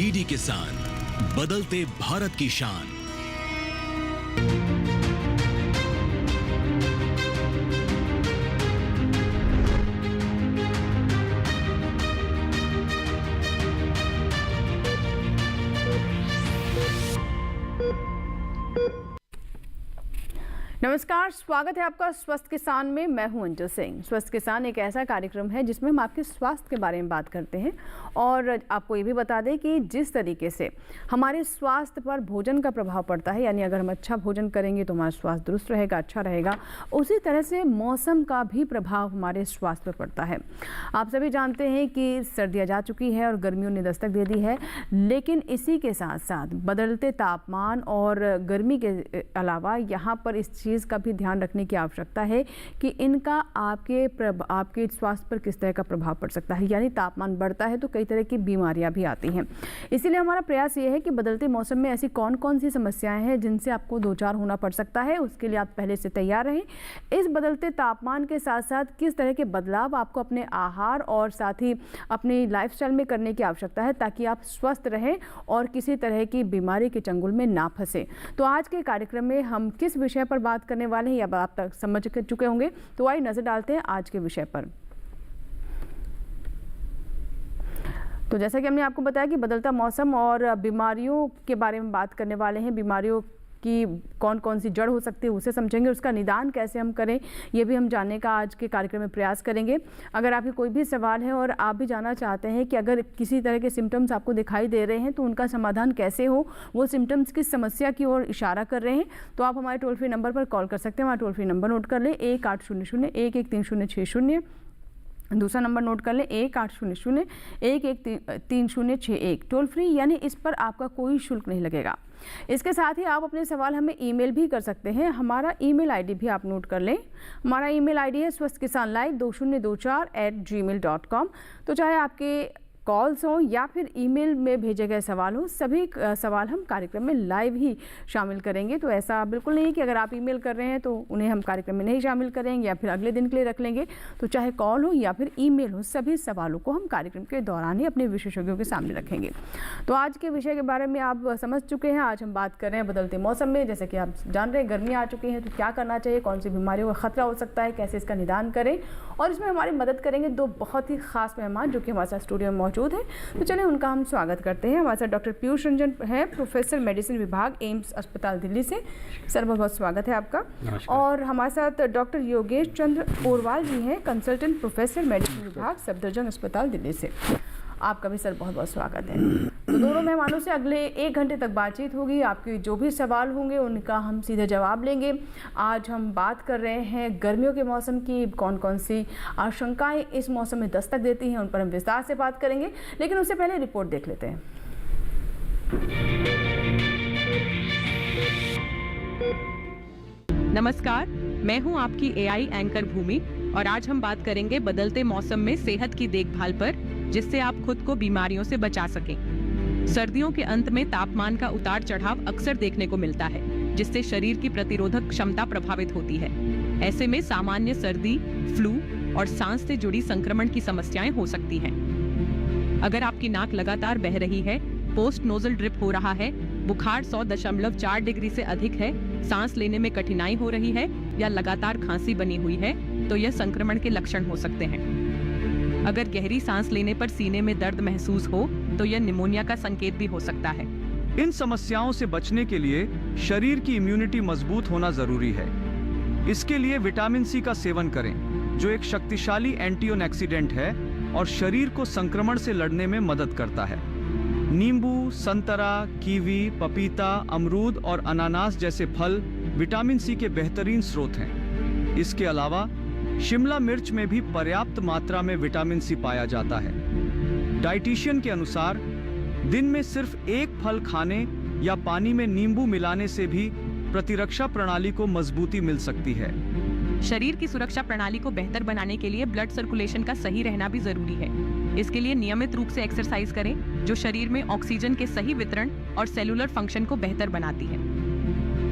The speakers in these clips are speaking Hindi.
डीडी किसान, बदलते भारत की शान। नमस्कार, स्वागत है आपका स्वस्थ किसान में। मैं हूं अंजू सिंह। स्वस्थ किसान एक ऐसा कार्यक्रम है जिसमें हम आपके स्वास्थ्य के बारे में बात करते हैं और आपको ये भी बता दें कि जिस तरीके से हमारे स्वास्थ्य पर भोजन का प्रभाव पड़ता है, यानी अगर हम अच्छा भोजन करेंगे तो हमारा स्वास्थ्य दुरुस्त रहेगा, अच्छा रहेगा, उसी तरह से मौसम का भी प्रभाव हमारे स्वास्थ्य पर पड़ता है। आप सभी जानते हैं कि सर्दियाँ जा चुकी है और गर्मियों ने दस्तक दे दी है, लेकिन इसी के साथ साथ बदलते तापमान और गर्मी के अलावा यहाँ पर इस चीज़ का भी ध्यान रखने की आवश्यकता है कि इनका आपके स्वास्थ्य पर किस तरह का प्रभाव पड़ सकता है। यानी तापमान बढ़ता है तो कई तरह की बीमारियां भी आती हैं। इसीलिए हमारा प्रयास ये है कि बदलते मौसम में ऐसी कौन कौन सी समस्याएं हैं जिनसे आपको दो चार होना पड़ सकता है, उसके लिए आप पहले से तैयार रहें। इस बदलते तापमान के साथ साथ किस तरह के बदलाव आपको अपने आहार और साथ ही अपनी लाइफस्टाइल में करने की आवश्यकता है ताकि आप स्वस्थ रहें और किसी तरह की बीमारी के चंगुल में ना फंसे। तो आज के कार्यक्रम में हम किस विषय पर बात करने वाले हैं या आप तक समझ चुके होंगे, तो आइए नजर डालते हैं आज के विषय पर। तो जैसा कि हमने आपको बताया कि बदलता मौसम और बीमारियों के बारे में बात करने वाले हैं। बीमारियों की कौन कौन सी जड़ हो सकती है उसे समझेंगे, उसका निदान कैसे हम करें ये भी हम जानने का आज के कार्यक्रम में प्रयास करेंगे। अगर आपके कोई भी सवाल है और आप भी जानना चाहते हैं कि अगर किसी तरह के सिम्टम्स आपको दिखाई दे रहे हैं तो उनका समाधान कैसे हो, वो सिम्टम्स किस समस्या की ओर इशारा कर रहे हैं, तो आप हमारे टोल फ्री नंबर पर कॉल कर सकते हैं। हमारा टोल फ्री नंबर नोट कर लें 1800-113060। दूसरा नंबर नोट कर लें 1800-113061। टोल फ्री, यानी इस पर आपका कोई शुल्क नहीं लगेगा। इसके साथ ही आप अपने सवाल हमें ईमेल भी कर सकते हैं। हमारा ईमेल आईडी भी आप नोट कर लें। हमारा ईमेल आईडी है swasthkisanlive2024@gmail.com। तो चाहे आपके कॉल्स हों या फिर ईमेल में भेजे गए सवाल हो, सभी सवाल हम कार्यक्रम में लाइव ही शामिल करेंगे। तो ऐसा बिल्कुल नहीं कि अगर आप ईमेल कर रहे हैं तो उन्हें हम कार्यक्रम में नहीं शामिल करेंगे या फिर अगले दिन के लिए रख लेंगे। तो चाहे कॉल हो या फिर ईमेल हो, सभी सवालों को हम कार्यक्रम के दौरान ही अपने विशेषज्ञों के सामने रखेंगे। तो आज के विषय के बारे में आप समझ चुके हैं। आज हम बात कर रहे हैं बदलते मौसम में। जैसे कि आप जान रहे हैं गर्मी आ चुकी है, तो क्या करना चाहिए, कौन सी बीमारियों का खतरा हो सकता है, कैसे इसका निदान करें, और इसमें हमारी मदद करेंगे दो बहुत ही खास मेहमान जो कि हमारे साथ स्टूडियो में मौजूद है। तो चलिए उनका हम स्वागत करते हैं। हमारे साथ डॉक्टर पीयूष रंजन है, प्रोफेसर मेडिसिन विभाग, एम्स अस्पताल दिल्ली से। सर बहुत बहुत स्वागत है आपका। और हमारे साथ डॉक्टर योगेश चंद्र ओरवाल जी हैं, कंसल्टेंट प्रोफेसर मेडिसिन विभाग, सफदरजंग अस्पताल दिल्ली से। आपका भी सर बहुत बहुत स्वागत है। तो दोनों मेहमानों से अगले 1 घंटे तक बातचीत होगी। आपके जो भी सवाल होंगे उनका हम सीधे जवाब लेंगे। आज हम बात कर रहे हैं गर्मियों के मौसम की, कौन कौन सी आशंकाएं इस मौसम में दस्तक देती हैं, उन पर हम विस्तार से बात करेंगे। लेकिन उससे पहले रिपोर्ट देख लेते हैं। नमस्कार, मैं हूं आपकी एआई एंकर भूमि और आज हम बात करेंगे बदलते मौसम में सेहत की देखभाल पर, जिससे आप खुद को बीमारियों से बचा सकें। सर्दियों के अंत में तापमान का उतार चढ़ाव अक्सर देखने को मिलता है, जिससे शरीर की प्रतिरोधक क्षमता प्रभावित होती है। ऐसे में सामान्य सर्दी, फ्लू और सांस से जुड़ी संक्रमण की समस्याएं हो सकती हैं। अगर आपकी नाक लगातार बह रही है, पोस्ट नोजल ड्रिप हो रहा है, बुखार 100.4 डिग्री से अधिक है, सांस लेने में कठिनाई हो रही है या लगातार खांसी बनी हुई है, तो यह संक्रमण के लक्षण हो सकते हैं। अगर गहरी सांस लेने पर सीने में दर्द महसूस हो तो यह निमोनिया का संकेत भी हो सकता है। इन समस्याओं से बचने के लिए शरीर की इम्यूनिटी मजबूत होना जरूरी है। इसके लिए विटामिन सी का सेवन करें, जो एक शक्तिशाली एंटीऑक्सीडेंट है और शरीर को संक्रमण से लड़ने में मदद करता है। नींबू, संतरा, कीवी, पपीता, अमरूद और अनानास जैसे फल विटामिन सी के बेहतरीन स्रोत हैं। इसके अलावा शिमला मिर्च में भी पर्याप्त मात्रा में विटामिन सी पाया जाता है। डाइटिशियन के अनुसार दिन में सिर्फ एक फल खाने या पानी में नींबू मिलाने से भी प्रतिरक्षा प्रणाली को मजबूती मिल सकती है। शरीर की सुरक्षा प्रणाली को बेहतर बनाने के लिए ब्लड सर्कुलेशन का सही रहना भी जरूरी है। इसके लिए नियमित रूप से एक्सरसाइज करें, जो शरीर में ऑक्सीजन के सही वितरण और सेलुलर फंक्शन को बेहतर बनाती है।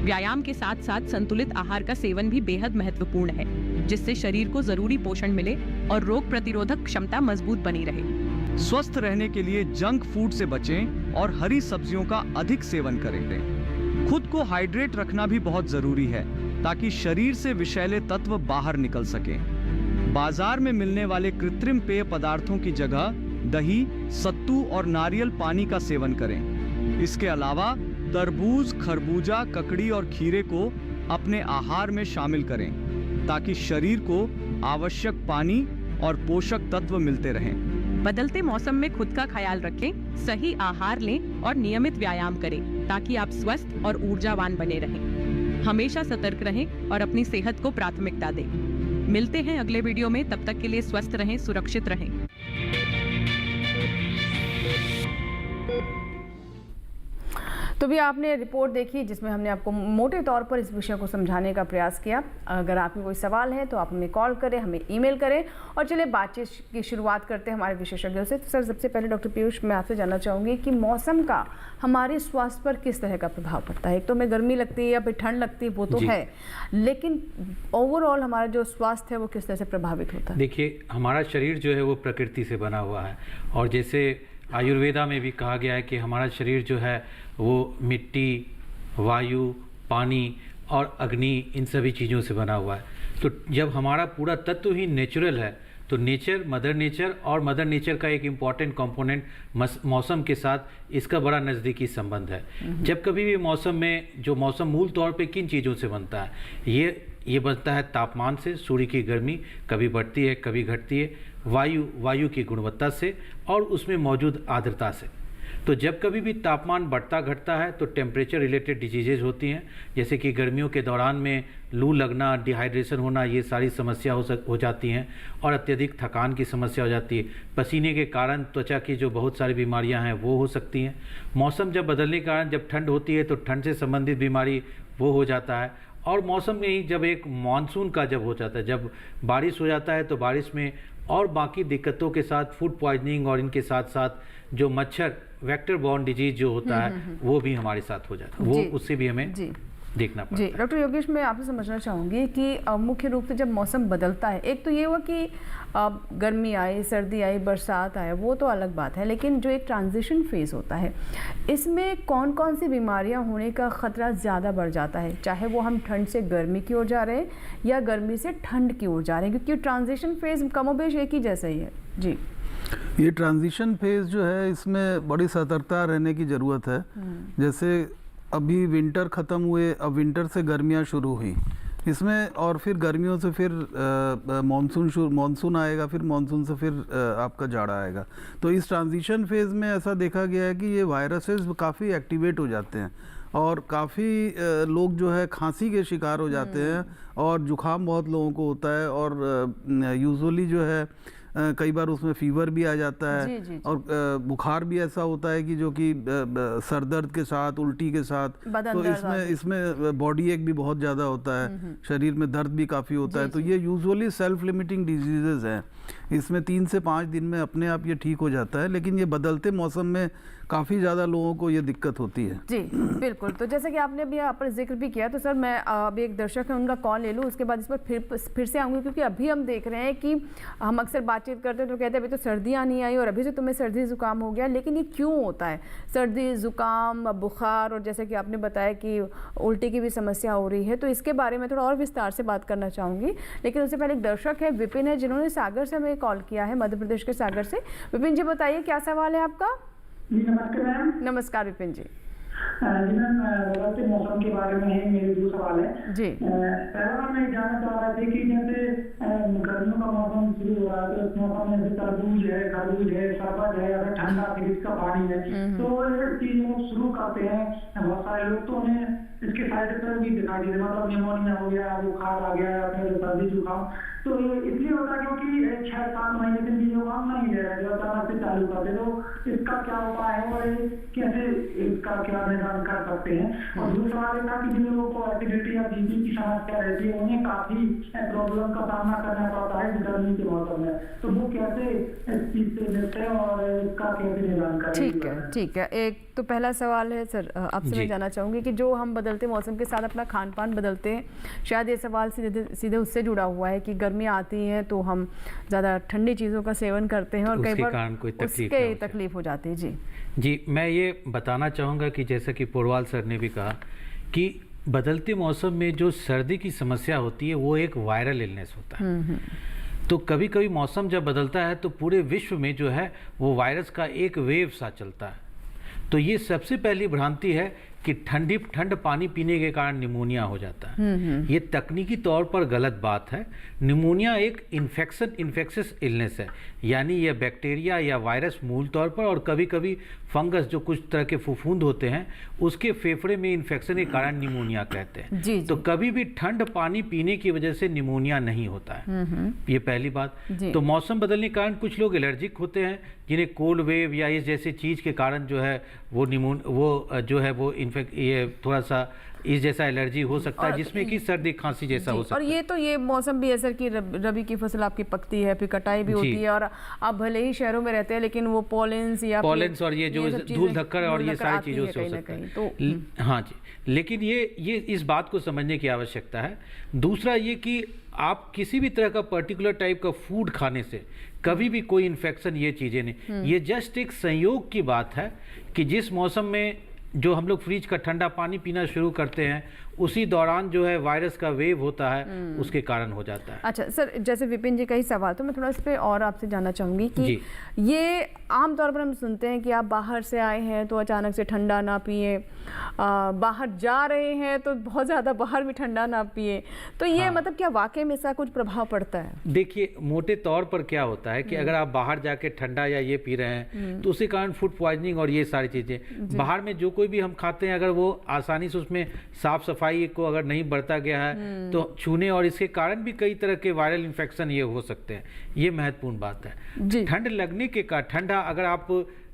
व्यायाम के साथ साथ संतुलित आहार का सेवन भी बेहद महत्वपूर्ण है, जिससे शरीर को जरूरी पोषण मिले और रोग प्रतिरोधक क्षमता मजबूत बनी रहे। स्वस्थ रहने के लिए जंक फूड से बचें और हरी सब्जियों का अधिक सेवन करें। खुद को हाइड्रेट रखना भी बहुत जरूरी है ताकि शरीर से विषैले तत्व बाहर निकल सकें। बाजार में मिलने वाले कृत्रिम पेय पदार्थों की जगह दही, सत्तू और नारियल पानी का सेवन करें। इसके अलावा तरबूज, खरबूजा, ककड़ी और खीरे को अपने आहार में शामिल करें ताकि शरीर को आवश्यक पानी और पोषक तत्व मिलते रहें। बदलते मौसम में खुद का ख्याल रखें, सही आहार लें और नियमित व्यायाम करें ताकि आप स्वस्थ और ऊर्जावान बने रहें। हमेशा सतर्क रहें और अपनी सेहत को प्राथमिकता दें। मिलते हैं अगले वीडियो में, तब तक के लिए स्वस्थ रहें, सुरक्षित रहें। तो भी आपने रिपोर्ट देखी जिसमें हमने आपको मोटे तौर पर इस विषय को समझाने का प्रयास किया। अगर आपके कोई सवाल है तो आप हमें कॉल करें, हमें ईमेल करें। और चलिए बातचीत की शुरुआत करते हैं हमारे विशेषज्ञों से। तो सर, सबसे पहले डॉक्टर पीयूष, मैं आपसे जानना चाहूँगी कि मौसम का हमारे स्वास्थ्य पर किस तरह का प्रभाव पड़ता है। एक तो हमें गर्मी लगती है या फिर ठंड लगती है, वो तो है, लेकिन ओवरऑल हमारा जो स्वास्थ्य है वो किस तरह से प्रभावित होता है? देखिए, हमारा शरीर जो है वो प्रकृति से बना हुआ है, और जैसे आयुर्वेदा में भी कहा गया है कि हमारा शरीर जो है वो मिट्टी, वायु, पानी और अग्नि, इन सभी चीज़ों से बना हुआ है। तो जब हमारा पूरा तत्व ही नेचुरल है तो नेचर, मदर नेचर, और मदर नेचर का एक इम्पॉर्टेंट कंपोनेंट मौसम के साथ इसका बड़ा नज़दीकी संबंध है। जब कभी भी मौसम में, जो मौसम मूल तौर पे किन चीज़ों से बनता है, ये बनता है तापमान से, सूर्य की गर्मी कभी बढ़ती है कभी घटती है, वायु की गुणवत्ता से, और उसमें मौजूद आर्द्रता से। तो जब कभी भी तापमान बढ़ता घटता है तो टेम्परेचर रिलेटेड डिजीजेज होती हैं, जैसे कि गर्मियों के दौरान में लू लगना, डिहाइड्रेशन होना, ये सारी समस्या हो जाती हैं, और अत्यधिक थकान की समस्या हो जाती है। पसीने के कारण त्वचा की जो बहुत सारी बीमारियां हैं वो हो सकती हैं। मौसम जब बदलने के कारण जब ठंड होती है तो ठंड से संबंधित बीमारी वो हो जाता है। और मौसम में ही जब एक मानसून का जब हो जाता है, जब बारिश हो जाता है, तो बारिश में और बाकी दिक्कतों के साथ फूड पॉइजनिंग और इनके साथ साथ जो मच्छर वेक्टर बॉर्न डिजीज जो होता है वो भी हमारे साथ हो जाता है, वो उससे भी हमें देखना पड़ता है। जी डॉक्टर योगेश, मैं आपसे समझना चाहूँगी कि मुख्य रूप से जब मौसम बदलता है, एक तो ये हुआ कि गर्मी आई, सर्दी आई, बरसात आया, वो तो अलग बात है, लेकिन जो एक ट्रांजिशन फेज होता है, इसमें कौन कौन सी बीमारियां होने का खतरा ज़्यादा बढ़ जाता है, चाहे वो हम ठंड से गर्मी की ओर जा रहे हैं या गर्मी से ठंड की ओर जा रहे हैं, क्योंकि ट्रांजिशन फेज कमोबेश एक ही जैसा ही है। जी, ये ट्रांजिशन फेज जो है, इसमें बड़ी सतर्कता रहने की ज़रूरत है। जैसे अभी विंटर ख़त्म हुए, अब विंटर से गर्मियाँ शुरू हुई, इसमें और फिर गर्मियों से फिर मानसून आएगा, फिर मानसून से फिर आपका जाड़ा आएगा। तो इस ट्रांजिशन फेज़ में ऐसा देखा गया है कि ये वायरसेस काफ़ी एक्टिवेट हो जाते हैं और काफ़ी लोग जो है खांसी के शिकार हो जाते हैं, और जुखाम बहुत लोगों को होता है, और यूजुअली जो है कई बार उसमें फीवर भी आ जाता है। जी। और बुखार भी ऐसा होता है कि जो कि सर दर्द के साथ, उल्टी के साथ, तो इसमें बॉडी एक भी बहुत ज़्यादा होता है, शरीर में दर्द भी काफ़ी होता है। तो ये यूजुअली सेल्फ लिमिटिंग डिजीजेज हैं, इसमें 3 से 5 दिन में अपने आप ये ठीक हो जाता है, लेकिन ये बदलते मौसम में काफ़ी ज़्यादा लोगों को ये दिक्कत होती है। जी बिल्कुल। तो जैसे कि आपने अभी यहाँ पर जिक्र भी किया, तो सर मैं अभी एक दर्शक है, उनका कॉल ले लूँ, उसके बाद इस पर फिर से आऊँगी, क्योंकि अभी हम देख रहे हैं कि हम अक्सर बातचीत करते हैं तो कहते हैं अभी तो सर्दियाँ नहीं आई और अभी से तुम्हें सर्दी ज़ुकाम हो गया, लेकिन ये क्यों होता है? सर्दी, ज़ुकाम, बुखार, और जैसे कि आपने बताया कि उल्टी की भी समस्या हो रही है, तो इसके बारे में थोड़ा और विस्तार से बात करना चाहूँगी। लेकिन उससे पहले एक दर्शक है, विपिन है, जिन्होंने सागर से हमें कॉल किया है, मध्य प्रदेश के सागर से। विपिन जी, बताइए क्या सवाल है आपका? जी नमस्ते मैम। नमस्कार विपिन जी। जी मैम, बदलते मौसम के बारे में है मेरे 2 सवाल है। जी, पहला मैं जानना चाह रहा था कि जैसे गर्मियों का मौसम शुरू हो रहा है, तो इस मौसम में तरबूज है, खरबूज है, शरबत है, अगर ठंडा फ्रिज का पानी है, तो ये चीजें शुरू करते हैं बहुत सारे लोग, तो उन्हें इसके साइड इफेक्ट भी दिखाई देते, मतलब निमोनिया हो गया, बुखार आ गया, फिर सर्दी जुकाम। तो ये इसलिए होता है क्योंकि 6-7 महीने से चीजों को हम नहीं ले रहे, जो अचानक से चालू करते, तो इसका क्या उपाय है और कैसे इसका क्या निदान कर सकते हैं? और दूसरा ये था कि जिन लोगों को एसिडिटी या बीपी की समस्या रहती है, उन्हें काफी प्रॉब्लम का सामना करना पड़ता है गर्मी के मौसम में, तो वो कैसे इस चीज से निपटे और इसका कैसे निदान करें? ठीक है। एक तो पहला सवाल है सर, आपसे मैं जानना चाहूंगी कि जो हम बदलते बदलते मौसम के साथ अपना खान पान बदलते हैं। शायद ये सवाल सीधे उससे जुड़ा हुआ है कि गर्मियाँ आती हैं तो हम ज़्यादा ठंडी चीज़ों का सेवन करते हैं और कई बार उसके तकलीफ हो जाती है। जी, मैं ये बताना चाहूँगा कि जैसा कि पोरवाल सर ने भी कहा कि बदलते मौसम में जो सर्दी की समस्या होती है वो एक वायरल इलनेस होता है। तो कभी कभी मौसम जब बदलता है तो पूरे विश्व में जो है वो वायरस का एक वेव सा चलता है। तो ये सबसे पहली भ्रांति है कि ठंड पानी पीने के कारण निमोनिया हो जाता है। ये तकनीकी तौर पर गलत बात है। निमोनिया एक इन्फेक्शियस इलनेस है, यानी यह बैक्टीरिया या वायरस मूल तौर पर और कभी कभी फंगस जो कुछ तरह के फफूंद होते हैं उसके फेफड़े में इन्फेक्शन के कारण निमोनिया कहते हैं। तो कभी भी ठंड पानी पीने की वजह से निमोनिया नहीं होता है। ये पहली बात। तो मौसम बदलने के कारण कुछ लोग एलर्जिक होते हैं जिन्हें कोल्ड वेव या इस जैसे चीज़ के कारण जो है वो ये थोड़ा सा इस जैसा एलर्जी हो सकता है जिसमें कि सर्दी खांसी जैसा हो सकता है। और ये मौसम भी असर की रबी की फसल आपकी पकती है, फिर कटाई भी होती है और आप भले ही शहरों में रहते हैं लेकिन वो पॉलेंस और ये जो धूल धक्कर और ये सारी चीज़ों से हो सकता है। तो हाँ जी, लेकिन ये इस बात को समझने की आवश्यकता है। दूसरा ये कि आप किसी भी तरह का पर्टिकुलर टाइप का फूड खाने से कभी भी कोई इन्फेक्शन ये चीज़ें नहीं, ये जस्ट एक संयोग की बात है कि जिस मौसम में जो हम लोग फ्रिज का ठंडा पानी पीना शुरू करते हैं उसी दौरान जो है वायरस का वेव होता है, उसके कारण हो जाता है। अच्छा सर, जैसे विपिन जी का ही सवाल, तो मैं थोड़ा इस पे और आपसे जानना चाहूँगी कि ये आमतौर पर हम सुनते हैं कि आप बाहर से आए हैं तो अचानक से ठंडा ना पिए, बाहर जा रहे हैं तो बहुत ज़्यादा बाहर भी ठंडा ना पिए, तो ये मतलब क्या वाकई में इसका कुछ प्रभाव पड़ता है? देखिए, मोटे तौर पर क्या होता है कि अगर आप बाहर जाके ठंडा या ये पी रहे हैं तो उसके कारण फूड पॉइजनिंग और ये सारी चीज़ें बाहर में जो कोई भी हम खाते हैं अगर वो आसानी से उसमें साफ सफाई को अगर नहीं बरता गया है तो छूने और इसके कारण भी कई तरह के वायरल इन्फेक्शन ये हो सकते हैं। ये महत्वपूर्ण बात है। ठंड लगने के कारण ठंडा अगर आप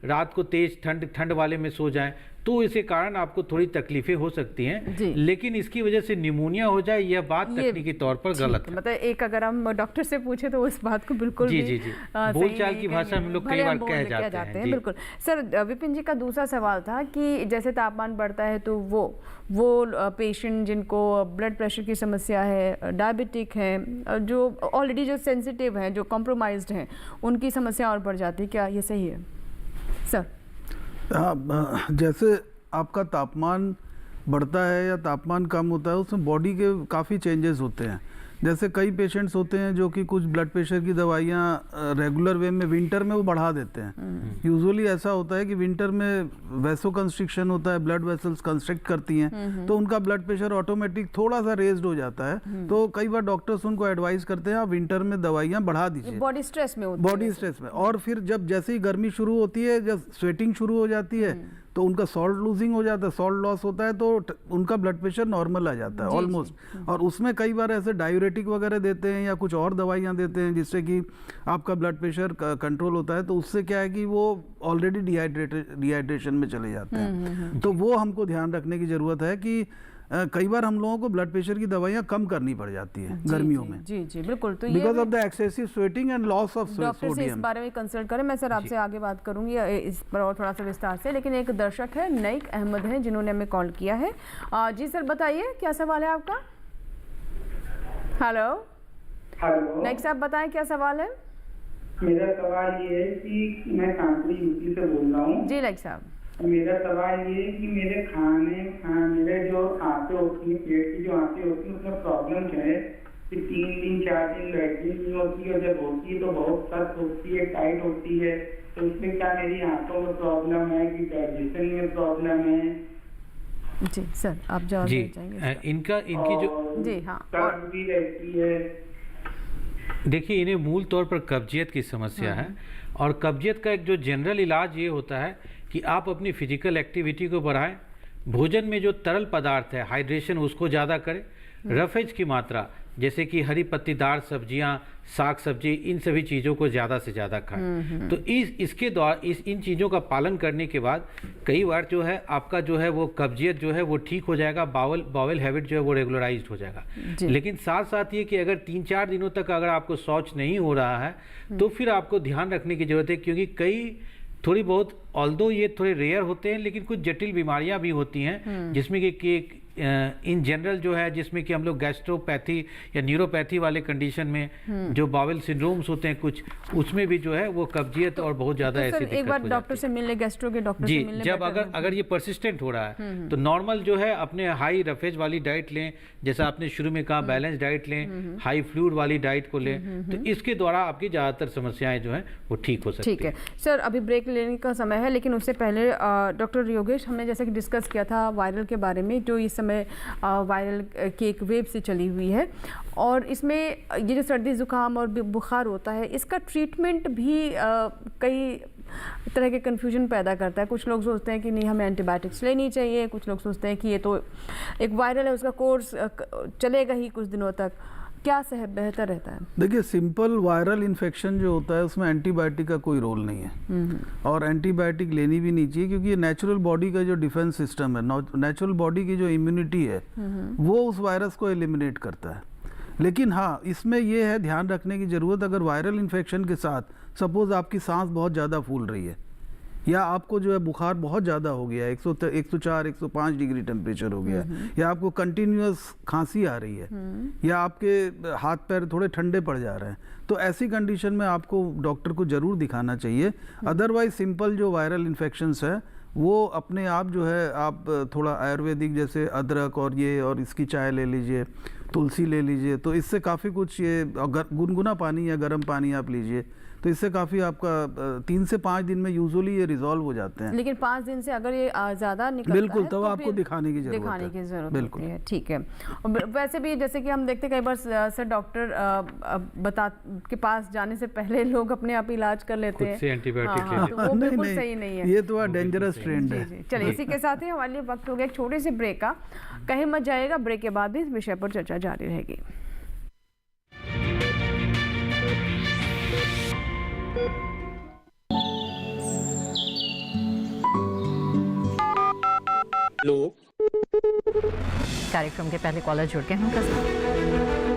रात को तेज ठंड वाले में सो जाएं तो इसके कारण आपको थोड़ी तकलीफें हो सकती हैं, लेकिन इसकी वजह से निमोनिया हो जाए यह बात तकनीकी तौर पर गलत है। मतलब एक अगर हम डॉक्टर से पूछे तो उस बात को बिल्कुल जी बोलचाल की भाषा हम लोग कई बार कह जाते हैं। बिल्कुल सर, विपिन जी का दूसरा सवाल था कि जैसे तापमान बढ़ता है तो वो पेशेंट जिनको ब्लड प्रेशर की समस्या है, डायबिटिक है, जो ऑलरेडी जो सेंसिटिव हैं, जो कॉम्प्रोमाइज्ड हैं, उनकी समस्या और बढ़ जाती है, क्या ये सही है सर? हाँ, जैसे आपका तापमान बढ़ता है या तापमान कम होता है उसमें बॉडी के काफ़ी चेंजेस होते हैं। जैसे कई पेशेंट्स होते हैं जो कि कुछ ब्लड प्रेशर की दवाइयाँ रेगुलर वे में विंटर में वो बढ़ा देते हैं। यूजुअली ऐसा होता है कि विंटर में वैसो कंस्ट्रिक्शन होता है, ब्लड वेसल्स कंस्ट्रिक्ट करती हैं तो उनका ब्लड प्रेशर ऑटोमेटिक थोड़ा सा रेज्ड हो जाता है। तो कई बार डॉक्टर्स उनको एडवाइस करते हैं आप विंटर में दवाइयाँ बढ़ा दीजिए, बॉडी स्ट्रेस में और फिर जैसे ही गर्मी शुरू होती है, जब स्वेटिंग शुरू हो जाती है तो उनका सॉल्ट लूजिंग हो जाता है, सॉल्ट लॉस होता है तो उनका ब्लड प्रेशर नॉर्मल आ जाता है ऑलमोस्ट। और उसमें कई बार ऐसे डायूरेटिक वगैरह देते हैं या कुछ और दवाइयाँ देते हैं जिससे कि आपका ब्लड प्रेशर कंट्रोल होता है। तो उससे क्या है कि वो ऑलरेडी डिहाइड्रेशन में चले जाते हैं। तो वो हमको ध्यान रखने की ज़रूरत है कि कई बार हम लोगों को ब्लड प्रेशर की दवाइयाँ कम करनी पड़ जाती है गर्मियों में। जी बिल्कुल। तो because of the excessive sweating and loss of sodium. Doctor से इस बारे में कंसल्ट करें। मैं सर आपसे आगे बात करूंगी इस पर और थोड़ा सा विस्तार से, लेकिन एक दर्शक है नईक अहमद है जिन्होंने हमें कॉल किया है। जी सर बताइए क्या सवाल है आपका? हेलो नईक साहब बताएं क्या सवाल है? मेरा सवाल ये है कि मैं कानपुर यूपी से बोल रहा हूँ। जी नईक साहब, मेरा सवाल ये है कि मेरे मेरे जो आंतें होती है, पेट की जो आंतें होती है उसमें प्रॉब्लम है कि 3 दिन 4 दिन लैट्रिन नहीं होती है और जब होती है तो बहुत सख्त होती है, टाइट होती है। तो इसमें क्या मेरी आंतों में प्रॉब्लम है कि डाइजेशन में प्रॉब्लम है? जी सर आप जवाब देना चाहेंगे? इनकी जो जी हाँ भी रहती है। देखिए, इन्हें मूल तौर पर कब्जियत की समस्या है और कब्जियत का एक जो जनरल इलाज ये होता है कि आप अपनी फिजिकल एक्टिविटी को बढ़ाएं, भोजन में जो तरल पदार्थ है हाइड्रेशन उसको ज़्यादा करें, रफेज की मात्रा जैसे कि हरी पत्तीदार सब्जियां, साग सब्जी, इन सभी चीज़ों को ज़्यादा से ज़्यादा खाएं। तो इसके द्वारा इन चीज़ों का पालन करने के बाद कई बार जो है आपका जो है वो कब्जियत जो है वो ठीक हो जाएगा, बावल हैबिट जो है वो रेगुलराइज्ड हो जाएगा। लेकिन साथ साथ ये कि अगर 3-4 दिनों तक अगर आपको शौच नहीं हो रहा है तो फिर आपको ध्यान रखने की ज़रूरत है, क्योंकि कई थोड़ी बहुत ऑल्दो ये थोड़े रेयर होते हैं लेकिन कुछ जटिल बीमारियां भी होती हैं जिसमें कि इन जनरल जो है, जिसमें कि हम लोग गैस्ट्रोपैथी या न्यूरोपैथी वाले कंडीशन में जो बाउल सिंड्रोम्स होते हैं कुछ, उसमें भी जो है वो कब्जियत और बहुत ज़्यादा ऐसी दिक्कत एक बार डॉक्टर से मिलने, गैस्ट्रो के डॉक्टर से मिलने जब अगर ये परसिस्टेंट हो रहा है तो नॉर्मल जो है अपने हाई रफेज वाली डाइट लें, जैसा आपने शुरू में कहा बैलेंस डाइट लें, हाई फ्लूइड वाली डाइट को लें, तो इसके द्वारा आपकी ज़्यादातर समस्याएं जो हैं वो ठीक हो सकती है। ठीक है सर, अभी ब्रेक लेने का समय है, लेकिन उससे पहले डॉक्टर योगेश, हमने जैसे कि डिस्कस किया था वायरल के बारे में, जो इस समय वायरल की एक वेव से चली हुई है, और इसमें ये जो सर्दी जुकाम और बुखार होता है, इसका ट्रीटमेंट भी कई तरह के कन्फ्यूजन पैदा करता है। कुछ लोग सोचते हैं कि नहीं, हमें एंटीबायोटिक्स लेनी चाहिए, कुछ लोग सोचते हैं कि ये तो एक वायरल है, उसका कोर्स चलेगा ही कुछ दिनों तक। क्या बेहतर रहता है? देखिए, सिंपल वायरल इन्फेक्शन जो होता है उसमें एंटीबायोटिक का कोई रोल नहीं है, और एंटीबायोटिक लेनी भी नहीं चाहिए, क्योंकि ये नेचुरल बॉडी का जो डिफेंस सिस्टम है, नेचुरल बॉडी की जो इम्यूनिटी है वो उस वायरस को एलिमिनेट करता है। लेकिन हाँ, इसमें ये है ध्यान रखने की ज़रूरत, अगर वायरल इन्फेक्शन के साथ सपोज़ आपकी सांस बहुत ज़्यादा फूल रही है, या आपको जो है बुखार बहुत ज़्यादा हो गया है, 104 105 डिग्री टेम्परेचर हो गया है, या आपको कंटिन्यूस खांसी आ रही है, या आपके हाथ पैर थोड़े ठंडे पड़ जा रहे हैं, तो ऐसी कंडीशन में आपको डॉक्टर को ज़रूर दिखाना चाहिए। अदरवाइज सिंपल जो वायरल इन्फेक्शंस है वो अपने आप जो है, आप थोड़ा आयुर्वेदिक जैसे अदरक और इसकी चाय ले लीजिए, तुलसी ले लीजिए, तो इससे काफ़ी कुछ, ये गुनगुना पानी या गर्म पानी आप लीजिए, तो इससे काफ़ी आपका 3 से 5 दिन में यूजुअली ये रिजॉल्व हो जाते हैं। लेकिन 5 दिन से अगर ये ज़्यादा निकलता बिल्कुल, है तो आपको दिखाने की ज़रूरत बिल्कुल है। ठीक है। और वैसे भी जैसे कि हम देखते कई बार सर, डॉक्टर के पास जाने से पहले लोग अपने आप इलाज कर लेते हैं, खुद से एंटीबायोटिक ले लेते हैं। वो बिल्कुल सही नहीं है, ये तो डेंजरस ट्रेंड है। चलिए, इसी के साथ ही हमारे लिए वक्त हो गया एक छोटे से ब्रेक का। कहीं मत जाइएगा, ब्रेक के बाद भी इस विषय पर चर्चा जारी रहेगी। कार्यक्रम के पहले कॉलर जुड़ के हम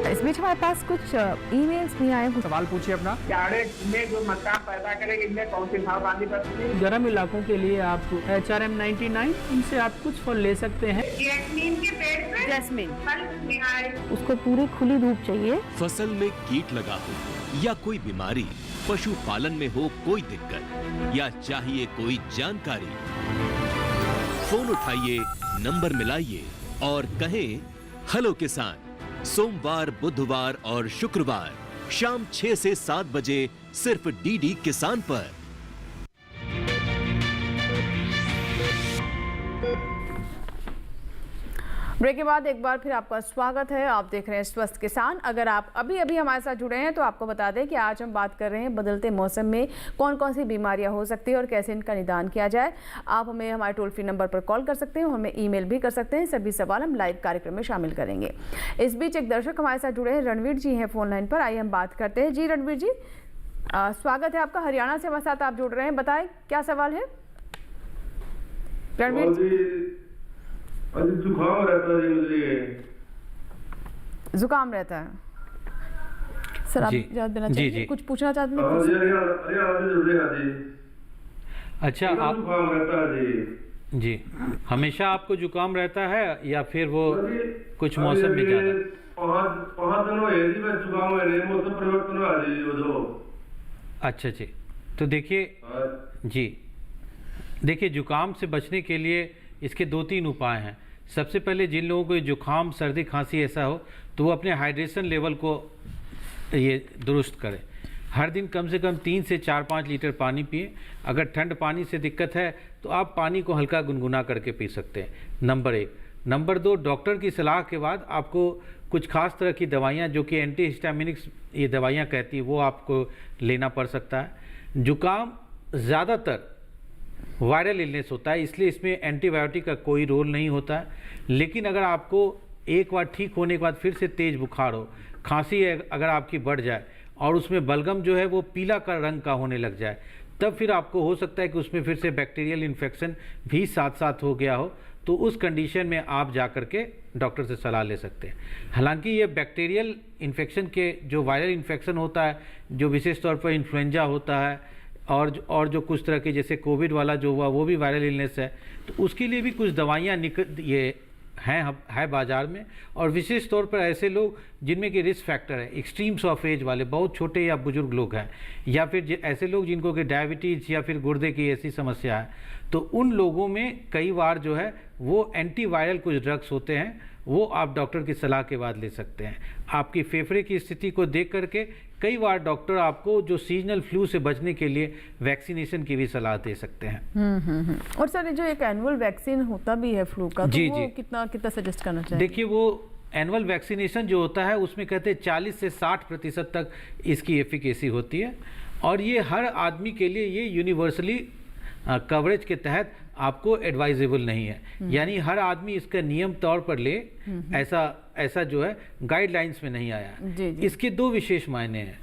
इस बीच हमारे पास कुछ ईमेल्स भी आए। सवाल पूछिए अपना। जाड़े में जो मक्का पैदा करेगी, इनमें कौन सी सावधानी बरतनी? गर्म इलाकों के लिए आप HRM 99 इनसे आप कुछ फल ले सकते हैं। जैस्मीन के पेड़ पे जैस्मीन उसको पूरी खुली धूप चाहिए। फसल में कीट लगा हो या कोई बीमारी, पशुपालन में हो कोई दिक्कत, या चाहिए कोई जानकारी, फोन उठाइए, नंबर मिलाइए और कहें हेलो किसान। सोमवार, बुधवार और शुक्रवार शाम 6 से 7 बजे सिर्फ डीडी किसान पर। ब्रेक के बाद एक बार फिर आपका स्वागत है। आप देख रहे हैं स्वस्थ किसान। अगर आप अभी अभी हमारे साथ जुड़े हैं तो आपको बता दें कि आज हम बात कर रहे हैं बदलते मौसम में कौन कौन सी बीमारियां हो सकती है और कैसे इनका निदान किया जाए। आप हमें हमारे टोल फ्री नंबर पर कॉल कर सकते हैं, हमें ईमेल भी कर सकते हैं। सभी सवाल हम लाइव कार्यक्रम में शामिल करेंगे। इस बीच एक दर्शक हमारे साथ जुड़े हैं, रणवीर जी हैं फोन लाइन पर। आइए हम बात करते हैं। जी रणवीर जी, स्वागत है आपका। हरियाणा से हमारे साथ आप जुड़ रहे हैं, बताएं क्या सवाल है रणवीर जी? जुकाम रहता है मुझे। जुकाम रहता है सर, आप इजाज़त देना चाहिए, कुछ पूछना चाहते हैं? अच्छा, आप जुकाम रहता है जी, हमेशा आपको जुकाम रहता है या फिर वो कुछ मौसम में ज्यादा? 5 दिन हुए जी मैं जुकाम है, मौसम परिवर्तन हुआ जी वो जो। अच्छा जी, तो देखिए जुकाम से बचने के लिए इसके 2-3 उपाय हैं। सबसे पहले जिन लोगों को जुकाम, सर्दी, खांसी ऐसा हो तो वो अपने हाइड्रेशन लेवल को ये दुरुस्त करें। हर दिन कम से कम 3 से 4-5 लीटर पानी पिए। अगर ठंड पानी से दिक्कत है तो आप पानी को हल्का गुनगुना करके पी सकते हैं, नंबर 1। नंबर 2, डॉक्टर की सलाह के बाद आपको कुछ खास तरह की दवाइयाँ जो कि एंटीहिस्टामिनिक्स ये दवाइयाँ कहती है वो आपको लेना पड़ सकता है। जुकाम ज़्यादातर वायरल इलनेस होता है, इसलिए इसमें एंटीबायोटिक का कोई रोल नहीं होता है। लेकिन अगर आपको एक बार ठीक होने के बाद फिर से तेज़ बुखार हो, खांसी अगर आपकी बढ़ जाए और उसमें बलगम जो है वो पीला का रंग का होने लग जाए, तब फिर आपको हो सकता है कि उसमें फिर से बैक्टीरियल इन्फेक्शन भी साथ साथ हो गया हो। तो उस कंडीशन में आप जा कर के डॉक्टर से सलाह ले सकते हैं। हालांकि ये बैक्टीरियल इन्फेक्शन के जो वायरल इन्फेक्शन होता है, जो विशेष तौर पर इन्फ्लुएंजा होता है और जो कुछ तरह के जैसे कोविड वाला जो हुआ वो भी वायरल इलनेस है, तो उसके लिए भी कुछ दवाइयाँ ये है बाजार में, और विशेष तौर पर ऐसे लोग जिनमें कि रिस्क फैक्टर है, एक्सट्रीम्स ऑफ एज वाले, बहुत छोटे या बुजुर्ग लोग हैं, या फिर ऐसे लोग जिनको कि डायबिटीज़ या फिर गुर्दे की ऐसी समस्या है, तो उन लोगों में कई बार जो है वो एंटीवायरल कुछ ड्रग्स होते हैं, वो आप डॉक्टर की सलाह के बाद ले सकते हैं। आपकी फेफड़े की स्थिति को देख करके कई बार डॉक्टर आपको जो सीजनल फ्लू से बचने के लिए वैक्सीनेशन की भी सलाह दे सकते हैं। और सर जो एक एनुअल वैक्सीन होता भी है फ्लू का, तो जी, वो जी। कितना सजेस्ट करना चाहिए? देखिए, वो एनुअल वैक्सीनेशन जो होता है उसमें कहते हैं 40 से 60% तक इसकी एफिकेसी होती है, और ये हर आदमी के लिए ये यूनिवर्सली कवरेज के तहत आपको एडवाइजेबल नहीं है, यानी हर आदमी इसका नियम तौर पर ले, ऐसा जो है गाइडलाइंस में नहीं आया। जी, जी। इसके दो विशेष मायने हैं।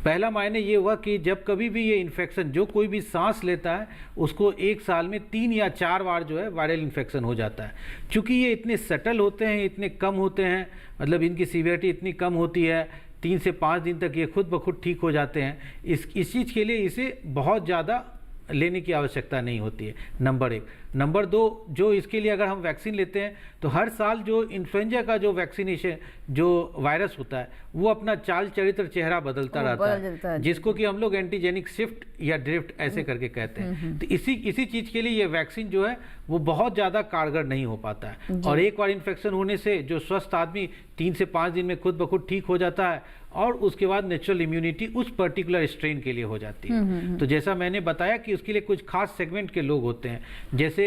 पहला मायने ये हुआ कि जब कभी भी ये इन्फेक्शन, जो कोई भी सांस लेता है उसको 1 साल में 3 या 4 बार जो है वायरल इन्फेक्शन हो जाता है। चूँकि ये इतने सटल होते हैं, इतने कम होते हैं, मतलब इनकी सीवियरिटी इतनी कम होती है, 3 से 5 दिन तक ये खुद ब खुद ठीक हो जाते हैं। इस चीज़ के लिए इसे बहुत ज़्यादा लेने की आवश्यकता नहीं होती है, नंबर 1। नंबर 2, जो इसके लिए अगर हम वैक्सीन लेते हैं तो हर साल जो इन्फ्लुएंजा का जो वैक्सीनेशन जो वायरस होता है वो अपना चाल चरित्र चेहरा बदलता रहता है, जिसको कि हम लोग एंटीजेनिक शिफ्ट या ड्रिफ्ट ऐसे करके कहते हैं। तो इसी चीज़ के लिए ये वैक्सीन जो है वो बहुत ज़्यादा कारगर नहीं हो पाता है, और एक बार इन्फेक्शन होने से जो स्वस्थ आदमी 3 से 5 दिन में खुद ब खुद ठीक हो जाता है, और उसके बाद नेचुरल इम्यूनिटी उस पर्टिकुलर स्ट्रेन के लिए हो जाती है। तो जैसा मैंने बताया कि उसके लिए कुछ खास सेगमेंट के लोग होते हैं, जैसे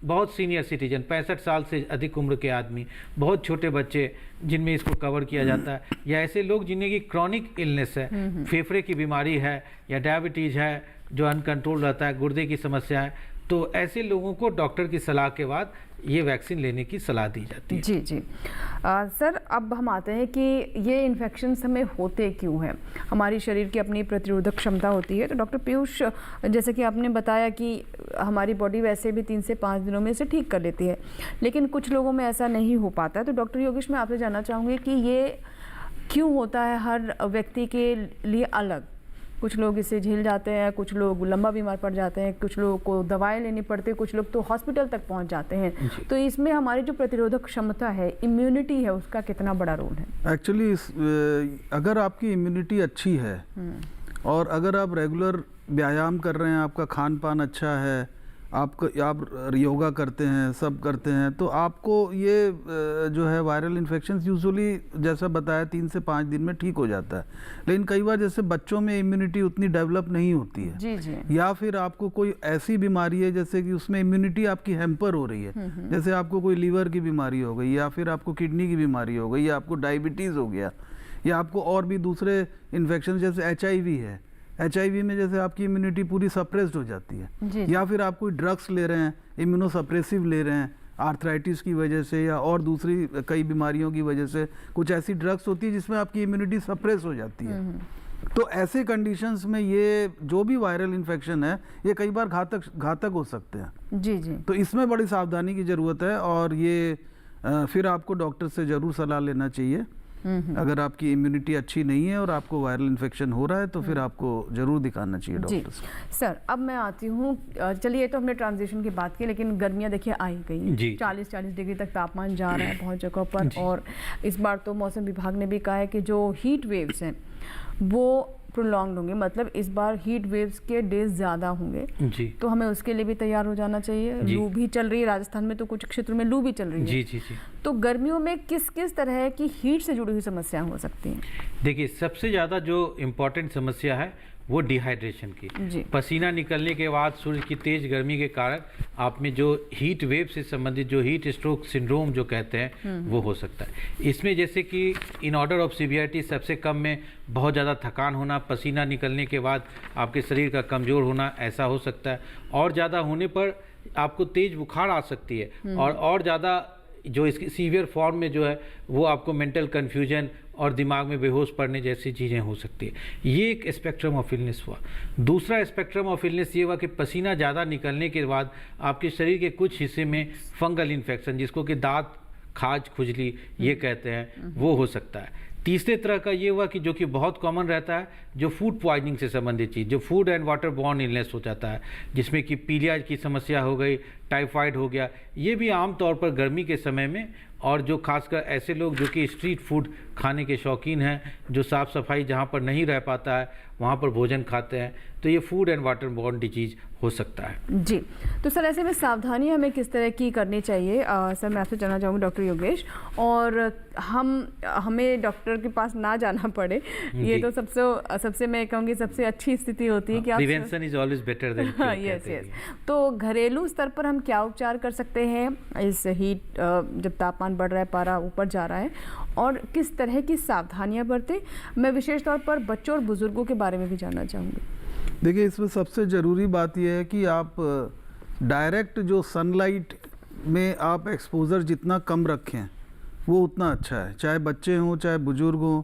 बहुत सीनियर सिटीजन, 65 साल से अधिक उम्र के आदमी, बहुत छोटे बच्चे जिनमें इसको कवर किया जाता है, या ऐसे लोग जिन्हें की क्रॉनिक इलनेस है, फेफड़े की बीमारी है या डायबिटीज़ है जो अनकंट्रोल रहता है, गुर्दे की समस्या है, तो ऐसे लोगों को डॉक्टर की सलाह के बाद ये वैक्सीन लेने की सलाह दी जाती है। जी जी। सर अब हम आते हैं कि ये इन्फेक्शंस हमें होते क्यों हैं। हमारी शरीर की अपनी प्रतिरोधक क्षमता होती है, तो डॉक्टर पीयूष, जैसे कि आपने बताया कि हमारी बॉडी वैसे भी 3 से 5 दिनों में इसे ठीक कर लेती है, लेकिन कुछ लोगों में ऐसा नहीं हो पाता है। तो डॉक्टर योगेश, मैं आपसे जानना चाहूँगी कि ये क्यों होता है हर व्यक्ति के लिए अलग? कुछ लोग इसे झेल जाते हैं, कुछ लोग लंबा बीमार पड़ जाते हैं, कुछ लोगों को दवाएं लेनी पड़ती है, कुछ लोग तो हॉस्पिटल तक पहुंच जाते हैं। तो इसमें हमारी जो प्रतिरोधक क्षमता है, इम्यूनिटी है, उसका कितना बड़ा रोल है? एक्चुअली अगर आपकी इम्यूनिटी अच्छी है और अगर आप रेगुलर व्यायाम कर रहे हैं, आपका खान पान अच्छा है, आप योगा करते हैं, सब करते हैं, तो आपको ये जो है वायरल इन्फेक्शंस यूजुअली जैसा बताया 3 से 5 दिन में ठीक हो जाता है। लेकिन कई बार जैसे बच्चों में इम्यूनिटी उतनी डेवलप नहीं होती है, जी जी। या फिर आपको कोई ऐसी बीमारी है जैसे कि उसमें इम्यूनिटी आपकी हैम्पर हो रही है, जैसे आपको कोई लीवर की बीमारी हो गई, या फिर आपको किडनी की बीमारी हो गई, या आपको डायबिटीज़ हो गया, या आपको और भी दूसरे इन्फेक्शन जैसे HIV है, HIV में जैसे आपकी इम्यूनिटी पूरी सप्रेस्ड हो जाती है, या फिर आप कोई ड्रग्स ले रहे हैं, इम्यूनोसप्रेसिव ले रहे हैं आर्थराइटिस की वजह से या और दूसरी कई बीमारियों की वजह से, कुछ ऐसी ड्रग्स होती है जिसमें आपकी इम्यूनिटी सप्रेस हो जाती है। तो ऐसे कंडीशंस में ये जो भी वायरल इन्फेक्शन है ये कई बार घातक हो सकते हैं। जी जी। तो इसमें बड़ी सावधानी की ज़रूरत है, और ये फिर आपको डॉक्टर से ज़रूर सलाह लेना चाहिए। अगर आपकी इम्यूनिटी अच्छी नहीं है और आपको वायरल इन्फेक्शन हो रहा है तो फिर आपको जरूर दिखाना चाहिए डॉक्टर से। सर अब मैं आती हूँ, चलिए तो हमने ट्रांजिशन की बात की, लेकिन गर्मियाँ देखिए आ ही गई, 40-40 डिग्री तक तापमान जा रहा है बहुत जगहों पर, और इस बार तो मौसम विभाग ने भी कहा है कि जो हीट वेव्स हैं वो प्रोलॉन्ग होंगे, मतलब इस बार हीट वेव्स के डेज ज़्यादा होंगे जी। तो हमें उसके लिए भी तैयार हो जाना चाहिए। लू भी चल रही है राजस्थान में, तो कुछ क्षेत्रों में लू भी चल रही है जी जी जी। तो गर्मियों में किस किस तरह की हीट से जुड़ी हुई समस्याएं हो सकती हैं? देखिए, सबसे ज़्यादा जो इम्पोर्टेंट समस्या है वो डिहाइड्रेशन की। पसीना निकलने के बाद सूर्य की तेज गर्मी के कारण आप में जो हीट वेव से संबंधित जो हीट स्ट्रोक सिंड्रोम जो कहते हैं वो हो सकता है। इसमें जैसे कि इन ऑर्डर ऑफ सीवियरिटी सबसे कम में बहुत ज़्यादा थकान होना, पसीना निकलने के बाद आपके शरीर का कमज़ोर होना, ऐसा हो सकता है। और ज़्यादा होने पर आपको तेज़ बुखार आ सकती है, और ज़्यादा जो इसकी सीवियर फॉर्म में जो है वो आपको मेंटल कन्फ्यूजन और दिमाग में बेहोश पड़ने जैसी चीज़ें हो सकती है। ये एक स्पेक्ट्रम ऑफ इलनेस हुआ। दूसरा स्पेक्ट्रम ऑफ इलनेस ये हुआ कि पसीना ज़्यादा निकलने के बाद आपके शरीर के कुछ हिस्से में फंगल इन्फेक्शन, जिसको कि दांत खाज खुजली ये कहते हैं, वो हो सकता है। तीसरे तरह का ये हुआ कि जो कि बहुत कॉमन रहता है, जो फूड पॉइजनिंग से संबंधित चीज़, जो food and water borne illness हो जाता है, जिसमें कि पीलिया की समस्या हो गई, टाइफाइड हो गया। ये भी आमतौर पर गर्मी के समय में, और जो खासकर ऐसे लोग जो कि स्ट्रीट फूड खाने के शौकीन हैं, जो साफ़ सफाई जहाँ पर नहीं रह पाता है वहाँ पर भोजन खाते हैं, तो ये food and water borne disease हो सकता है। जी, तो सर ऐसे में सावधानियां हमें किस तरह की करनी चाहिए? सर मैं आपसे जानना चाहूँगी डॉक्टर योगेश, और हमें डॉक्टर के पास ना जाना पड़े, ये तो सबसे मैं कहूँगी सबसे अच्छी स्थिति होती है कि prevention is always better than cure. Yes yes. तो घरेलू स्तर पर हम क्या उपचार कर सकते हैं इस हीट, जब तापमान बढ़ रहा है, पारा ऊपर जा रहा है, और किस तरह की सावधानियां बरतें? मैं विशेष तौर पर बच्चों और बुजुर्गों के बारे में भी जानना चाहूँगी। देखिए, इसमें सबसे ज़रूरी बात यह है कि आप डायरेक्ट जो सनलाइट में आप एक्सपोज़र जितना कम रखें वो उतना अच्छा है, चाहे बच्चे हों चाहे बुज़ुर्ग हों,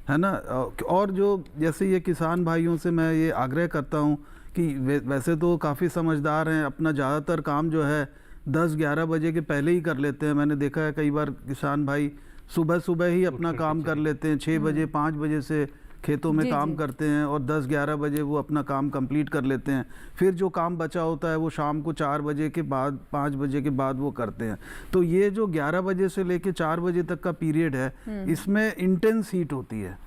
है ना। और जो जैसे ये किसान भाइयों से मैं ये आग्रह करता हूँ कि वैसे तो काफ़ी समझदार हैं, अपना ज़्यादातर काम जो है 10-11 बजे के पहले ही कर लेते हैं। मैंने देखा है कई बार किसान भाई सुबह ही अपना काम कर लेते हैं, 6 बजे 5 बजे से खेतों में काम करते हैं और 10-11 बजे वो अपना काम कंप्लीट कर लेते हैं। फिर जो काम बचा होता है वो शाम को 4 बजे के बाद 5 बजे के बाद वो करते हैं। तो ये जो 11 बजे से लेके 4 बजे तक का पीरियड है, इसमें इंटेंस हीट होती है,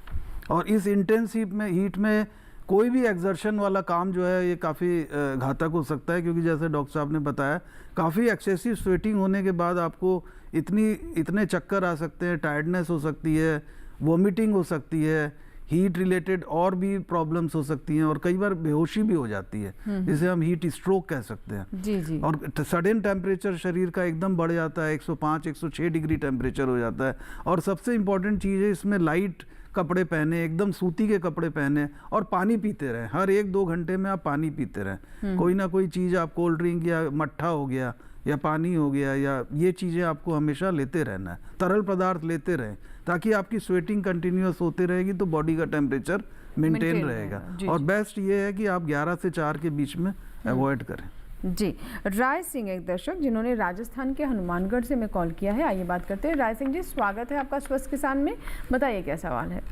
और इस इंटेंस हीट में कोई भी एक्सर्शन वाला काम जो है ये काफ़ी घातक हो सकता है, क्योंकि जैसे डॉक्टर साहब ने बताया, काफ़ी एक्सेसिव स्वेटिंग होने के बाद आपको इतने चक्कर आ सकते हैं, टायर्डनेस हो सकती है, वॉमिटिंग हो सकती है, हीट रिलेटेड और भी प्रॉब्लम्स हो सकती हैं, और कई बार बेहोशी भी हो जाती है, जिसे हम हीट स्ट्रोक कह सकते हैं। जी। और सडन टेम्परेचर शरीर का एकदम बढ़ जाता है, 105-106 डिग्री टेम्परेचर हो जाता है। और सबसे इम्पॉर्टेंट चीज़ है इसमें लाइट कपड़े पहने, एकदम सूती के कपड़े पहने, और पानी पीते रहें। हर 1-2 घंटे में आप पानी पीते रहें। कोई ना कोई चीज़, आप कोल्ड ड्रिंक या मट्ठा हो गया या पानी हो गया, या ये चीज़ें आपको हमेशा लेते रहना है। तरल पदार्थ लेते रहें ताकि आपकी स्वेटिंग कंटिन्यूस होती रहेगी, तो बॉडी का टेम्परेचर मेंटेन रहेगा। और बेस्ट ये है कि आप 11 से 4 के बीच में अवॉइड करें। जी, राय सिंह एक दर्शक जिन्होंने राजस्थान के हनुमानगढ़ से मैं कॉल किया है, आइए बात करते हैं। राय सिंह जी, स्वागत है आपका स्वस्थ किसान में, बताइए क्या सवाल है?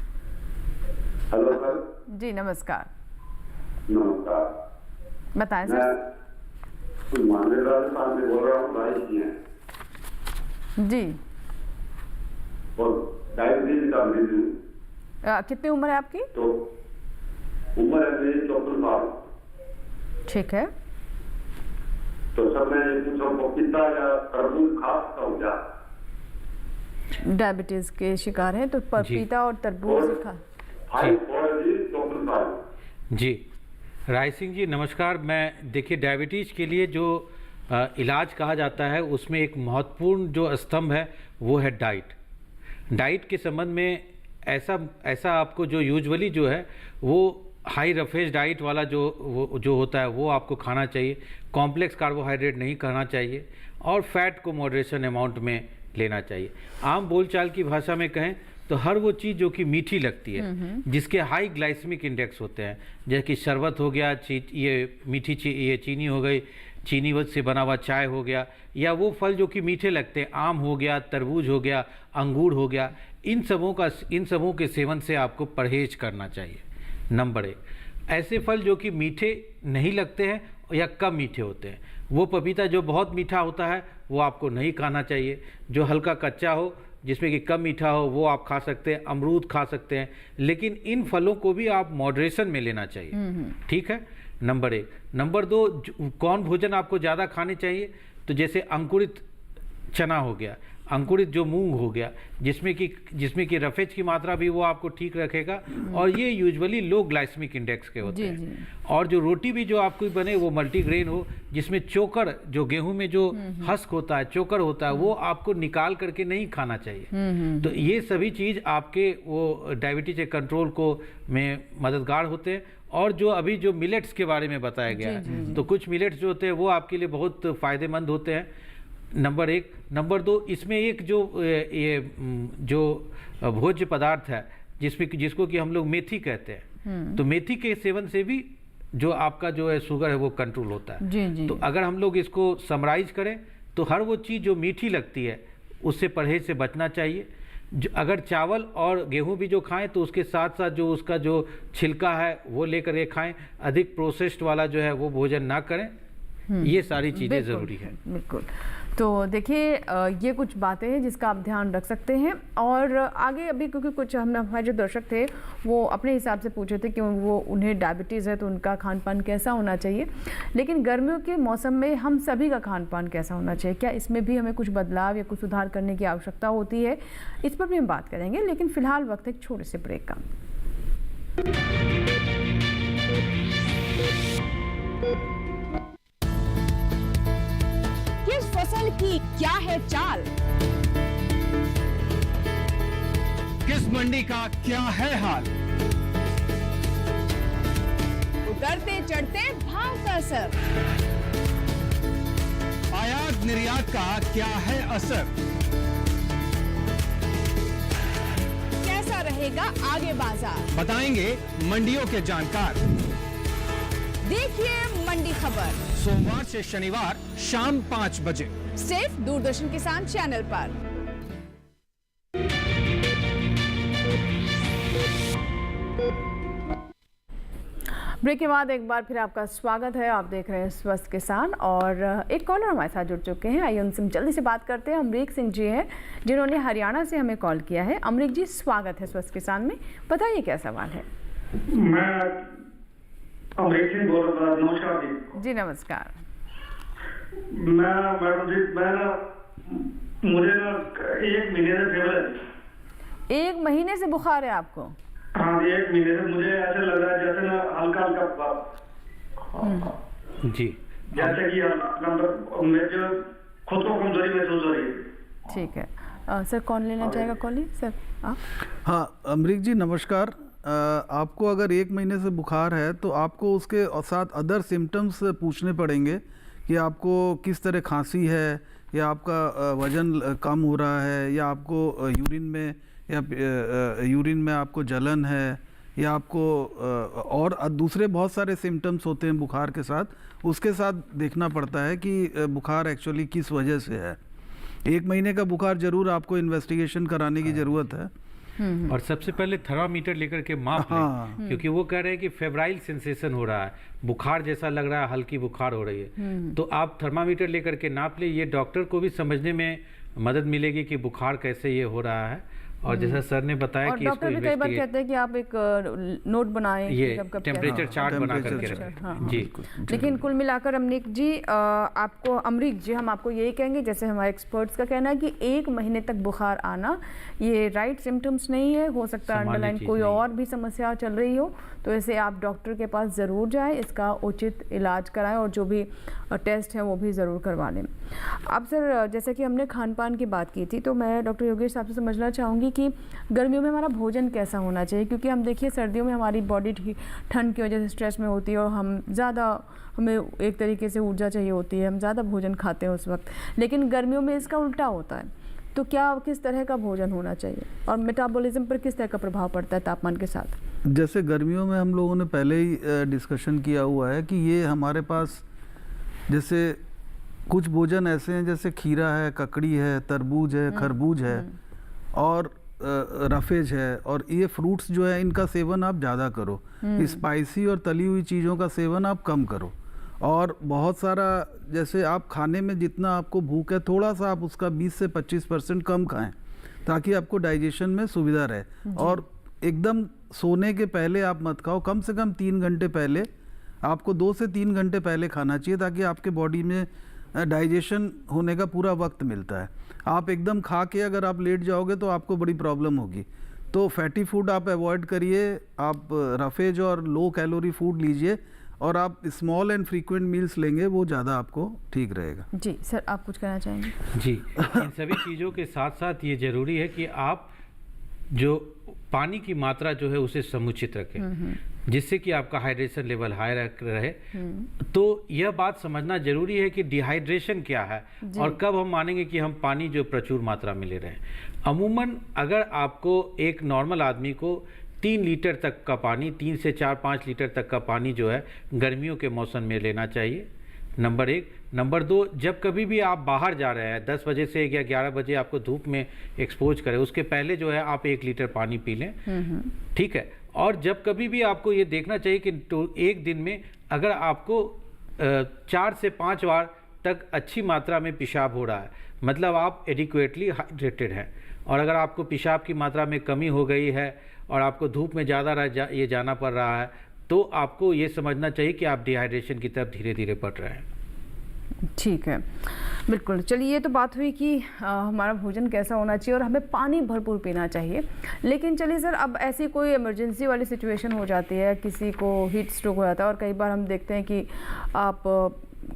Hello sir. जी नमस्कार। नमस्कार, बताएं सर। मैं राजस्थान से बोल रहा हूँ, राय सिंह है जी। और डायबिटीज का मरीज हूँ। कितनी उम्र है आपकी? तो उम्र है मेरी 54 साल। ठीक है। तो सर मैं पूछ रहा हूँ, पपीता या तरबूज खा सकता हूँ क्या? डायबिटीज के शिकार हैं तो पपीता और तरबूज खा। जी, राय सिंह जी नमस्कार। मैं देखिए, डायबिटीज़ के लिए जो इलाज कहा जाता है उसमें एक महत्वपूर्ण जो स्तंभ है वो है डाइट के संबंध में ऐसा आपको जो यूजुअली जो है वो हाई रफेज डाइट वाला जो होता है वो आपको खाना चाहिए। कॉम्प्लेक्स कार्बोहाइड्रेट नहीं खाना चाहिए, और फैट को मॉडरेशन अमाउंट में लेना चाहिए। आम बोलचाल की भाषा में कहें तो हर वो चीज़ जो कि मीठी लगती है, जिसके हाई ग्लाइसेमिक इंडेक्स होते हैं, जैसे कि शरबत हो गया, ये चीनी हो गई, चीनी से बना हुआ चाय हो गया, या वो फल जो कि मीठे लगते हैं, आम हो गया, तरबूज हो गया, अंगूर हो गया, इन सबों के सेवन से आपको परहेज करना चाहिए। नंबर 1, ऐसे फल जो कि मीठे नहीं लगते हैं या कम मीठे होते हैं, वो पपीता जो बहुत मीठा होता है वो आपको नहीं खाना चाहिए। जो हल्का कच्चा हो, जिसमें कि कम मीठा हो, वो आप खा सकते हैं। अमरूद खा सकते हैं, लेकिन इन फलों को भी आप मॉडरेशन में लेना चाहिए। ठीक है, नंबर 1। नंबर 2, कौन भोजन आपको ज़्यादा खाने चाहिए? तो जैसे अंकुरित चना हो गया, अंकुरित जो मूंग हो गया, जिसमें कि रफेज की मात्रा भी वो आपको ठीक रखेगा, और ये यूजुअली लो ग्लाइसेमिक इंडेक्स के होते हैं। और जो रोटी भी जो आपको बने वो मल्टीग्रेन हो, जिसमें चोकर, जो गेहूं में जो हस्क होता है, चोकर होता है, वो आपको निकाल करके नहीं खाना चाहिए। तो ये सभी चीज़ आपके वो डायबिटीज के कंट्रोल को में मददगार होते हैं। और जो अभी जो मिलेट्स के बारे में बताया गया है, तो कुछ मिलेट्स जो होते हैं वो आपके लिए बहुत फ़ायदेमंद होते हैं। नंबर 1। नंबर 2, इसमें एक जो भोज्य पदार्थ है जिसको कि हम लोग मेथी कहते हैं, तो मेथी के सेवन से भी जो आपका जो है शुगर है वो कंट्रोल होता है। तो अगर हम लोग इसको समराइज करें तो हर वो चीज़ जो मीठी लगती है उससे परहेज से बचना चाहिए। अगर चावल और गेहूं भी जो खाएं तो उसके साथ साथ जो उसका जो छिलका है वो लेकर के खाएं। अधिक प्रोसेस्ड वाला जो है वो भोजन ना करें। ये सारी चीज़ें ज़रूरी है। बिल्कुल। तो देखिए ये कुछ बातें हैं जिसका आप ध्यान रख सकते हैं। और आगे अभी क्योंकि कुछ हमारे जो दर्शक थे वो अपने हिसाब से पूछे थे कि वो उन्हें डायबिटीज़ है तो उनका खान पान कैसा होना चाहिए, लेकिन गर्मियों के मौसम में हम सभी का खान पान कैसा होना चाहिए, क्या इसमें भी हमें कुछ बदलाव या कुछ सुधार करने की आवश्यकता होती है, इस पर भी हम बात करेंगे। लेकिन फ़िलहाल वक्त एक छोटे से ब्रेक का। किस फसल की क्या है चाल, किस मंडी का क्या है हाल, उतरते चढ़ते भाव का असर, आयात निर्यात का क्या है असर, कैसा रहेगा आगे बाजार, बताएंगे मंडियों के जानकार। देखिए मंडी खबर सोमवार से शनिवार शाम 5 बजे सिर्फ दूरदर्शन किसान चैनल पर। ब्रेक के बाद एक बार फिर आपका स्वागत है। आप देख रहे हैं स्वस्थ किसान और एक कॉलर हमारे साथ जुड़ चुके हैं। आइए उनसे जल्दी से बात करते हैं। अमरीक सिंह जी हैं जिन्होंने हरियाणा से हमें कॉल किया है। अमरीक जी स्वागत है स्वस्थ किसान में, बताइए क्या सवाल है। मैं अमरीक सिंह बोल रहा था। नमस्कार जी। जी नमस्कार। मैडम जी मुझे ना 1 महीने से फीवर है। 1 महीने से बुखार है आपको? हाँ जी 1 महीने से मुझे ऐसा लग रहा है जैसे ना हल्का हल्का जी जैसे कि मुझे खुद को कमजोरी महसूस हो रही है। ठीक है सर, कौन लेना चाहेगा कॉल सर आप? हाँ अमरीक जी नमस्कार। आपको अगर 1 महीने से बुखार है तो आपको उसके साथ अदर सिम्टम्स पूछने पड़ेंगे कि आपको किस तरह खांसी है, या आपका वज़न कम हो रहा है, या आपको यूरिन में आपको जलन है, या आपको और दूसरे बहुत सारे सिम्टम्स होते हैं बुखार के साथ। उसके साथ देखना पड़ता है कि बुखार एक्चुअली किस वजह से है। 1 महीने का बुखार ज़रूर आपको इन्वेस्टिगेशन कराने की ज़रूरत है। और सबसे पहले थर्मामीटर लेकर के माप लें, क्योंकि वो कह रहे हैं कि फेब्राइल सेंसेशन हो रहा है, बुखार जैसा लग रहा है, हल्की बुखार हो रही है। तो आप थर्मामीटर लेकर के नाप ले। ये डॉक्टर को भी समझने में मदद मिलेगी कि बुखार कैसे ये हो रहा है। और जैसा सर ने बताया कि डॉक्टर भी कई बार कहते हैं कि आप एक नोट बनाएं, ये टेम्परेचर चार्ट बना करके रखें। हाँ। जी लेकिन कुल मिलाकर अमरीक जी हम आपको यही कहेंगे, जैसे हमारे एक्सपर्ट्स का कहना है कि 1 महीने तक बुखार आना ये राइट सिम्टम्स नहीं है। हो सकता है अंडरलाइन कोई और भी समस्या चल रही हो, तो ऐसे आप डॉक्टर के पास ज़रूर जाएं, इसका उचित इलाज कराएं और जो भी टेस्ट है वो भी ज़रूर करवा लें। अब सर जैसे कि हमने खान पान की बात की थी, तो मैं डॉक्टर योगेश साहब से समझना चाहूँगी कि गर्मियों में हमारा भोजन कैसा होना चाहिए, क्योंकि हम देखिए सर्दियों में हमारी बॉडी ठंड की वजह से स्ट्रेस में होती है और हमें एक तरीके से ऊर्जा चाहिए होती है, हम ज़्यादा भोजन खाते हैं उस वक्त। लेकिन गर्मियों में इसका उल्टा होता है, तो क्या किस तरह का भोजन होना चाहिए और मेटाबॉलिज्म पर किस तरह का प्रभाव पड़ता है तापमान के साथ? जैसे गर्मियों में हम लोगों ने पहले ही डिस्कशन किया हुआ है कि ये हमारे पास जैसे कुछ भोजन ऐसे हैं जैसे खीरा है, ककड़ी है, तरबूज है, खरबूज है और रफेज है, और ये फ्रूट्स जो है इनका सेवन आप ज़्यादा करो। स्पाइसी और तली हुई चीज़ों का सेवन आप कम करो। और बहुत सारा जैसे आप खाने में जितना आपको भूख है थोड़ा सा आप उसका 20 से 25% कम खाएं, ताकि आपको डाइजेशन में सुविधा रहे। और एकदम सोने के पहले आप मत खाओ, कम से कम 3 घंटे पहले आपको 2 से 3 घंटे पहले खाना चाहिए, ताकि आपके बॉडी में डाइजेशन होने का पूरा वक्त मिलता है। आप एकदम खा के अगर आप लेट जाओगे तो आपको बड़ी प्रॉब्लम होगी। तो फैटी फूड आप अवॉइड करिए, आप रफेज और लो कैलोरी फूड लीजिए, और आप स्मॉल एंड फ्रीक्वेंट मील्स लेंगे, वो ज़्यादा आपको ठीक रहेगा। जी सर, आप कुछ कहना चाहेंगे? जी इन सभी चीज़ों के साथ साथ ये ज़रूरी है कि आप जो पानी की मात्रा जो है उसे समुचित रखें, जिससे कि आपका हाइड्रेशन लेवल हाई रहे। तो यह बात समझना जरूरी है कि डिहाइड्रेशन क्या है और कब हम मानेंगे कि हम पानी जो प्रचुर मात्रा में ले रहे हैं। अमूमन अगर आपको एक नॉर्मल आदमी को 3 लीटर तक का पानी, 3 से 4-5 लीटर तक का पानी जो है गर्मियों के मौसम में लेना चाहिए। नंबर 1। नंबर 2, जब कभी भी आप बाहर जा रहे हैं 10 बजे से या 11 बजे आपको धूप में एक्सपोज करें, उसके पहले जो है आप 1 लीटर पानी पी लें, ठीक है। और जब कभी भी आपको ये देखना चाहिए कि एक दिन में अगर आपको 4 से 5 बार तक अच्छी मात्रा में पेशाब हो रहा है, मतलब आप एडिक्वेटली हाइड्रेटेड हैं। और अगर आपको पेशाब की मात्रा में कमी हो गई है और आपको धूप में ज़्यादा ये जाना पड़ रहा है, तो आपको ये समझना चाहिए कि आप डिहाइड्रेशन की तरफ धीरे धीरे बढ़ रहे हैं। ठीक है, बिल्कुल। चलिए, ये तो बात हुई कि हमारा भोजन कैसा होना चाहिए और हमें पानी भरपूर पीना चाहिए। लेकिन चलिए सर, अब ऐसी कोई इमरजेंसी वाली सिचुएशन हो जाती है, किसी को हीट स्ट्रोक हो जाता है और कई बार हम देखते हैं कि आप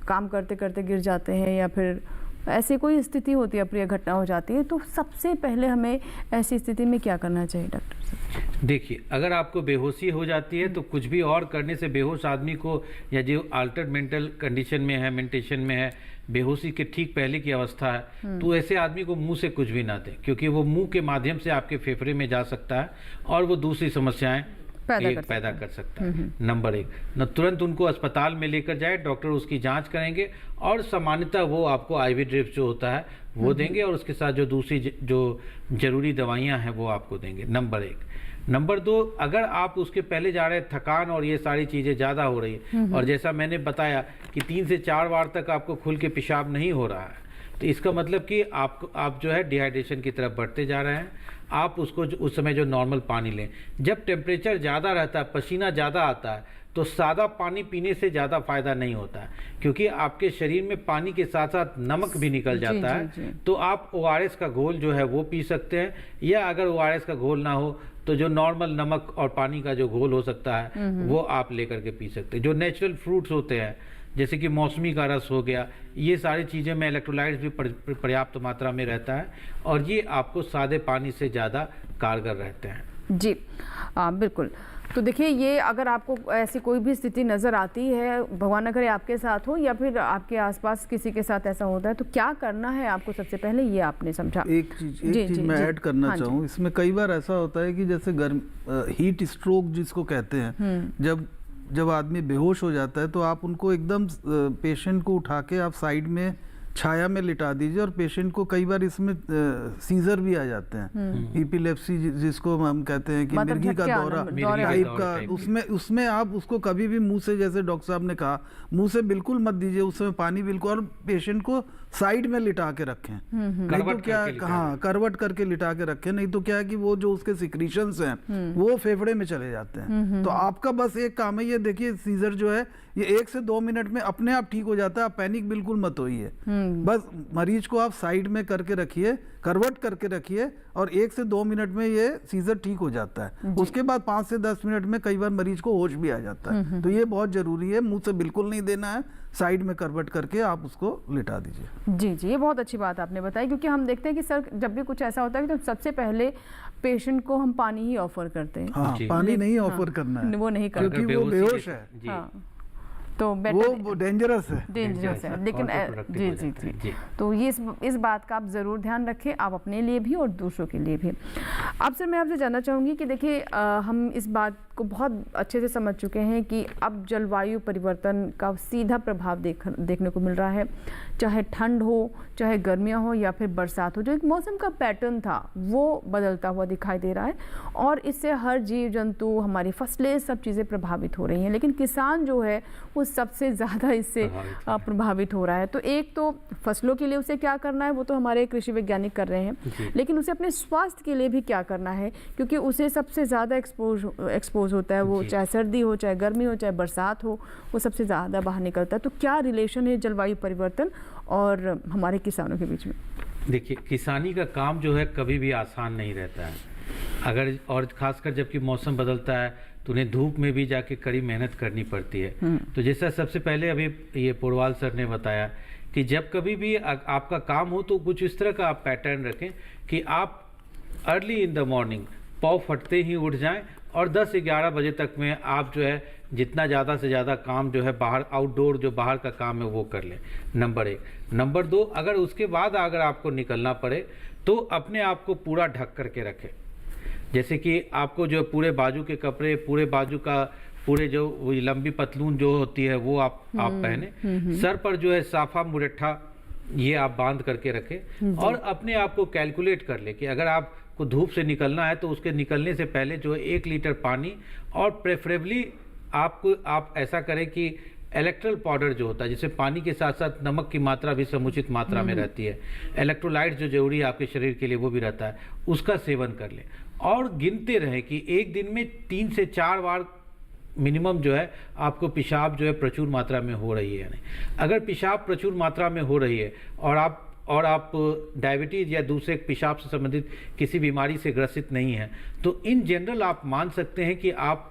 काम करते करते गिर जाते हैं या फिर ऐसी कोई स्थिति होती है, अप्रिय घटना हो जाती है, तो सबसे पहले हमें ऐसी स्थिति में क्या करना चाहिए डॉक्टर साहब? देखिए, अगर आपको बेहोशी हो जाती है तो कुछ भी और करने से बेहोश आदमी को, या जो अल्टर्ड मेंटल कंडीशन में है, मेंटेशन में है, बेहोशी के ठीक पहले की अवस्था है, तो ऐसे आदमी को मुंह से कुछ भी ना दें, क्योंकि वो मुंह के माध्यम से आपके फेफड़े में जा सकता है और वो दूसरी समस्याएं पैदा कर सकता है। नंबर 1, न तुरंत उनको अस्पताल में लेकर जाए, डॉक्टर उसकी जांच करेंगे और सामान्यतः वो आपको आईवी ड्रिप्स जो होता है वो देंगे और उसके साथ जो दूसरी जो जरूरी दवाइयां हैं वो आपको देंगे। नंबर 1। नंबर 2, अगर आप उसके पहले जा रहे हैं, थकान और ये सारी चीज़ें ज़्यादा हो रही है और जैसा मैंने बताया कि 3 से 4 बार तक आपको खुल के पेशाब नहीं हो रहा है, तो इसका मतलब कि आप जो है डिहाइड्रेशन की तरफ बढ़ते जा रहे हैं। आप उसको उस समय जो नॉर्मल पानी लें। जब टेम्परेचर ज़्यादा रहता है, पसीना ज़्यादा आता है, तो सादा पानी पीने से ज़्यादा फायदा नहीं होता है, क्योंकि आपके शरीर में पानी के साथ साथ नमक भी निकल जाता है। तो आप ORS का घोल जो है वो पी सकते हैं, या अगर ORS का घोल ना हो तो जो नॉर्मल नमक और पानी का जो घोल हो सकता है वो आप लेकर के पी सकते हैं। जो नेचुरल फ्रूट्स होते हैं, जैसे कि मौसमी का रस हो गया, ये सारी चीज़ें में इलेक्ट्रोलाइट्स भी पर्याप्त मात्रा में रहता है और ये आपको सादे पानी से ज़्यादा कारगर रहते हैं। जी बिल्कुल। तो देखिए, ये अगर आपको ऐसी कोई भी स्थिति नज़र आती है, भगवान न करे आपके साथ हो या फिर आपके आसपास किसी के साथ ऐसा होता है, तो क्या करना है आपको सबसे पहले, ये आपने समझा। एक चीज़ मैं ऐड करना चाहूँ इसमें। कई बार ऐसा होता है कि जैसे हीट स्ट्रोक जिसको कहते हैं, जब आदमी बेहोश हो जाता है तो आप उनको एकदम पेशेंट को उठा के आप साइड में छाया में लिटा दीजिए, और पेशेंट को कई बार इसमें सीजर भी आ जाते हैं, इपिलेप्सी जिसको हम कहते हैं कि मिर्गी का दौरा टाइप का। उसमें आप उसको कभी भी मुंह से, जैसे डॉक्टर साहब ने कहा, मुंह से बिल्कुल मत दीजिए, उसमें पानी बिल्कुल, और पेशेंट को साइड में लिटा के रखें, नहीं तो क्या, हाँ, करवट करके लिटा के रखें, नहीं तो क्या है कि वो जो उसके सिक्रीशंस हैं वो फेफड़े में चले जाते हैं। तो आपका बस एक काम है, ये देखिए, सीजर जो है ये 1 से 2 मिनट में अपने आप ठीक हो जाता है। आप पैनिक बिल्कुल मत होइए, बस मरीज को आप साइड में करके रखिए, करवट करके रखिए, और 1 से 2 मिनट में ये सीजर ठीक हो जाता है। उसके बाद 5 से 10 मिनट में कई बार मरीज को होश भी आ जाता है। तो ये बहुत जरूरी है, मुंह से बिल्कुल नहीं देना है, साइड में करवट करके आप उसको लिटा दीजिए। जी, ये बहुत अच्छी बात आपने बताई, क्योंकि हम देखते हैं कि सर, जब भी कुछ ऐसा होता है तो सबसे पहले पेशेंट को हम पानी ही ऑफर करते हैं। हाँ, पानी नहीं ऑफर करना है, वो नहीं करते क्योंकि वो बेहोश है। तो वो डेंजरस है, लेकिन जी। तो ये इस बात का आप ज़रूर ध्यान रखें, आप अपने लिए भी और दूसरों के लिए भी। अब सर, मैं आपसे जानना चाहूँगी कि देखिए, हम इस बात को बहुत अच्छे से समझ चुके हैं कि अब जलवायु परिवर्तन का सीधा प्रभाव देखने को मिल रहा है, चाहे ठंड हो, चाहे गर्मियाँ हो या फिर बरसात हो। जो एक मौसम का पैटर्न था वो बदलता हुआ दिखाई दे रहा है, और इससे हर जीव जंतु, हमारी फसलें, सब चीज़ें प्रभावित हो रही हैं। लेकिन किसान जो है वो सबसे ज़्यादा इससे प्रभावित हो रहा है। तो एक तो फसलों के लिए उसे क्या करना है, वो तो हमारे कृषि वैज्ञानिक कर रहे हैं, लेकिन उसे अपने स्वास्थ्य के लिए भी क्या करना है, क्योंकि उसे सबसे ज़्यादा एक्सपोज होता है, वो चाहे सर्दी हो, चाहे गर्मी हो, चाहे बरसात हो, वो सबसे ज़्यादा बाहर निकलता है। तो क्या रिलेशन है जलवायु परिवर्तन और हमारे किसानों के बीच में? देखिए, किसानी का काम जो है कभी भी आसान नहीं रहता है, अगर, और खासकर जबकि मौसम बदलता है तो उन्हें धूप में भी जाके कड़ी मेहनत करनी पड़ती है। तो जैसा सबसे पहले अभी ये पोरवाल सर ने बताया कि जब कभी भी आपका काम हो तो कुछ इस तरह का आप पैटर्न रखें कि आप अर्ली इन द मॉर्निंग पौ फटते ही उठ जाएं और 10 से 11 बजे तक में आप जो है जितना ज़्यादा से ज़्यादा काम जो है बाहर, आउटडोर जो बाहर का काम है वो कर लें। नंबर 1। नंबर 2, अगर उसके बाद अगर आपको निकलना पड़े तो अपने आप को पूरा ढक करके रखें, जैसे कि आपको जो पूरे बाजू के कपड़े, पूरे बाजू का पूरे जो वो लंबी पतलून जो होती है वो आप पहने। सर पर जो है साफा मुरट्ठा ये आप बांध करके रखें और अपने आप को कैलकुलेट कर ले कि अगर आपको धूप से निकलना है तो उसके निकलने से पहले जो है 1 लीटर पानी, और प्रेफरेबली आप ऐसा करें कि इलेक्ट्रोल पाउडर जो होता है, जिससे पानी के साथ साथ नमक की मात्रा भी समुचित मात्रा में रहती है, इलेक्ट्रोलाइट जो जरूरी है आपके शरीर के लिए वो भी रहता है, उसका सेवन कर लें। और गिनते रहें कि एक दिन में 3 से 4 बार मिनिमम जो है आपको पेशाब जो है प्रचुर मात्रा में हो रही है। अगर पेशाब प्रचुर मात्रा में हो रही है और आप डायबिटीज़ या दूसरे पेशाब से संबंधित किसी बीमारी से ग्रसित नहीं हैं, तो इन जनरल आप मान सकते हैं कि आप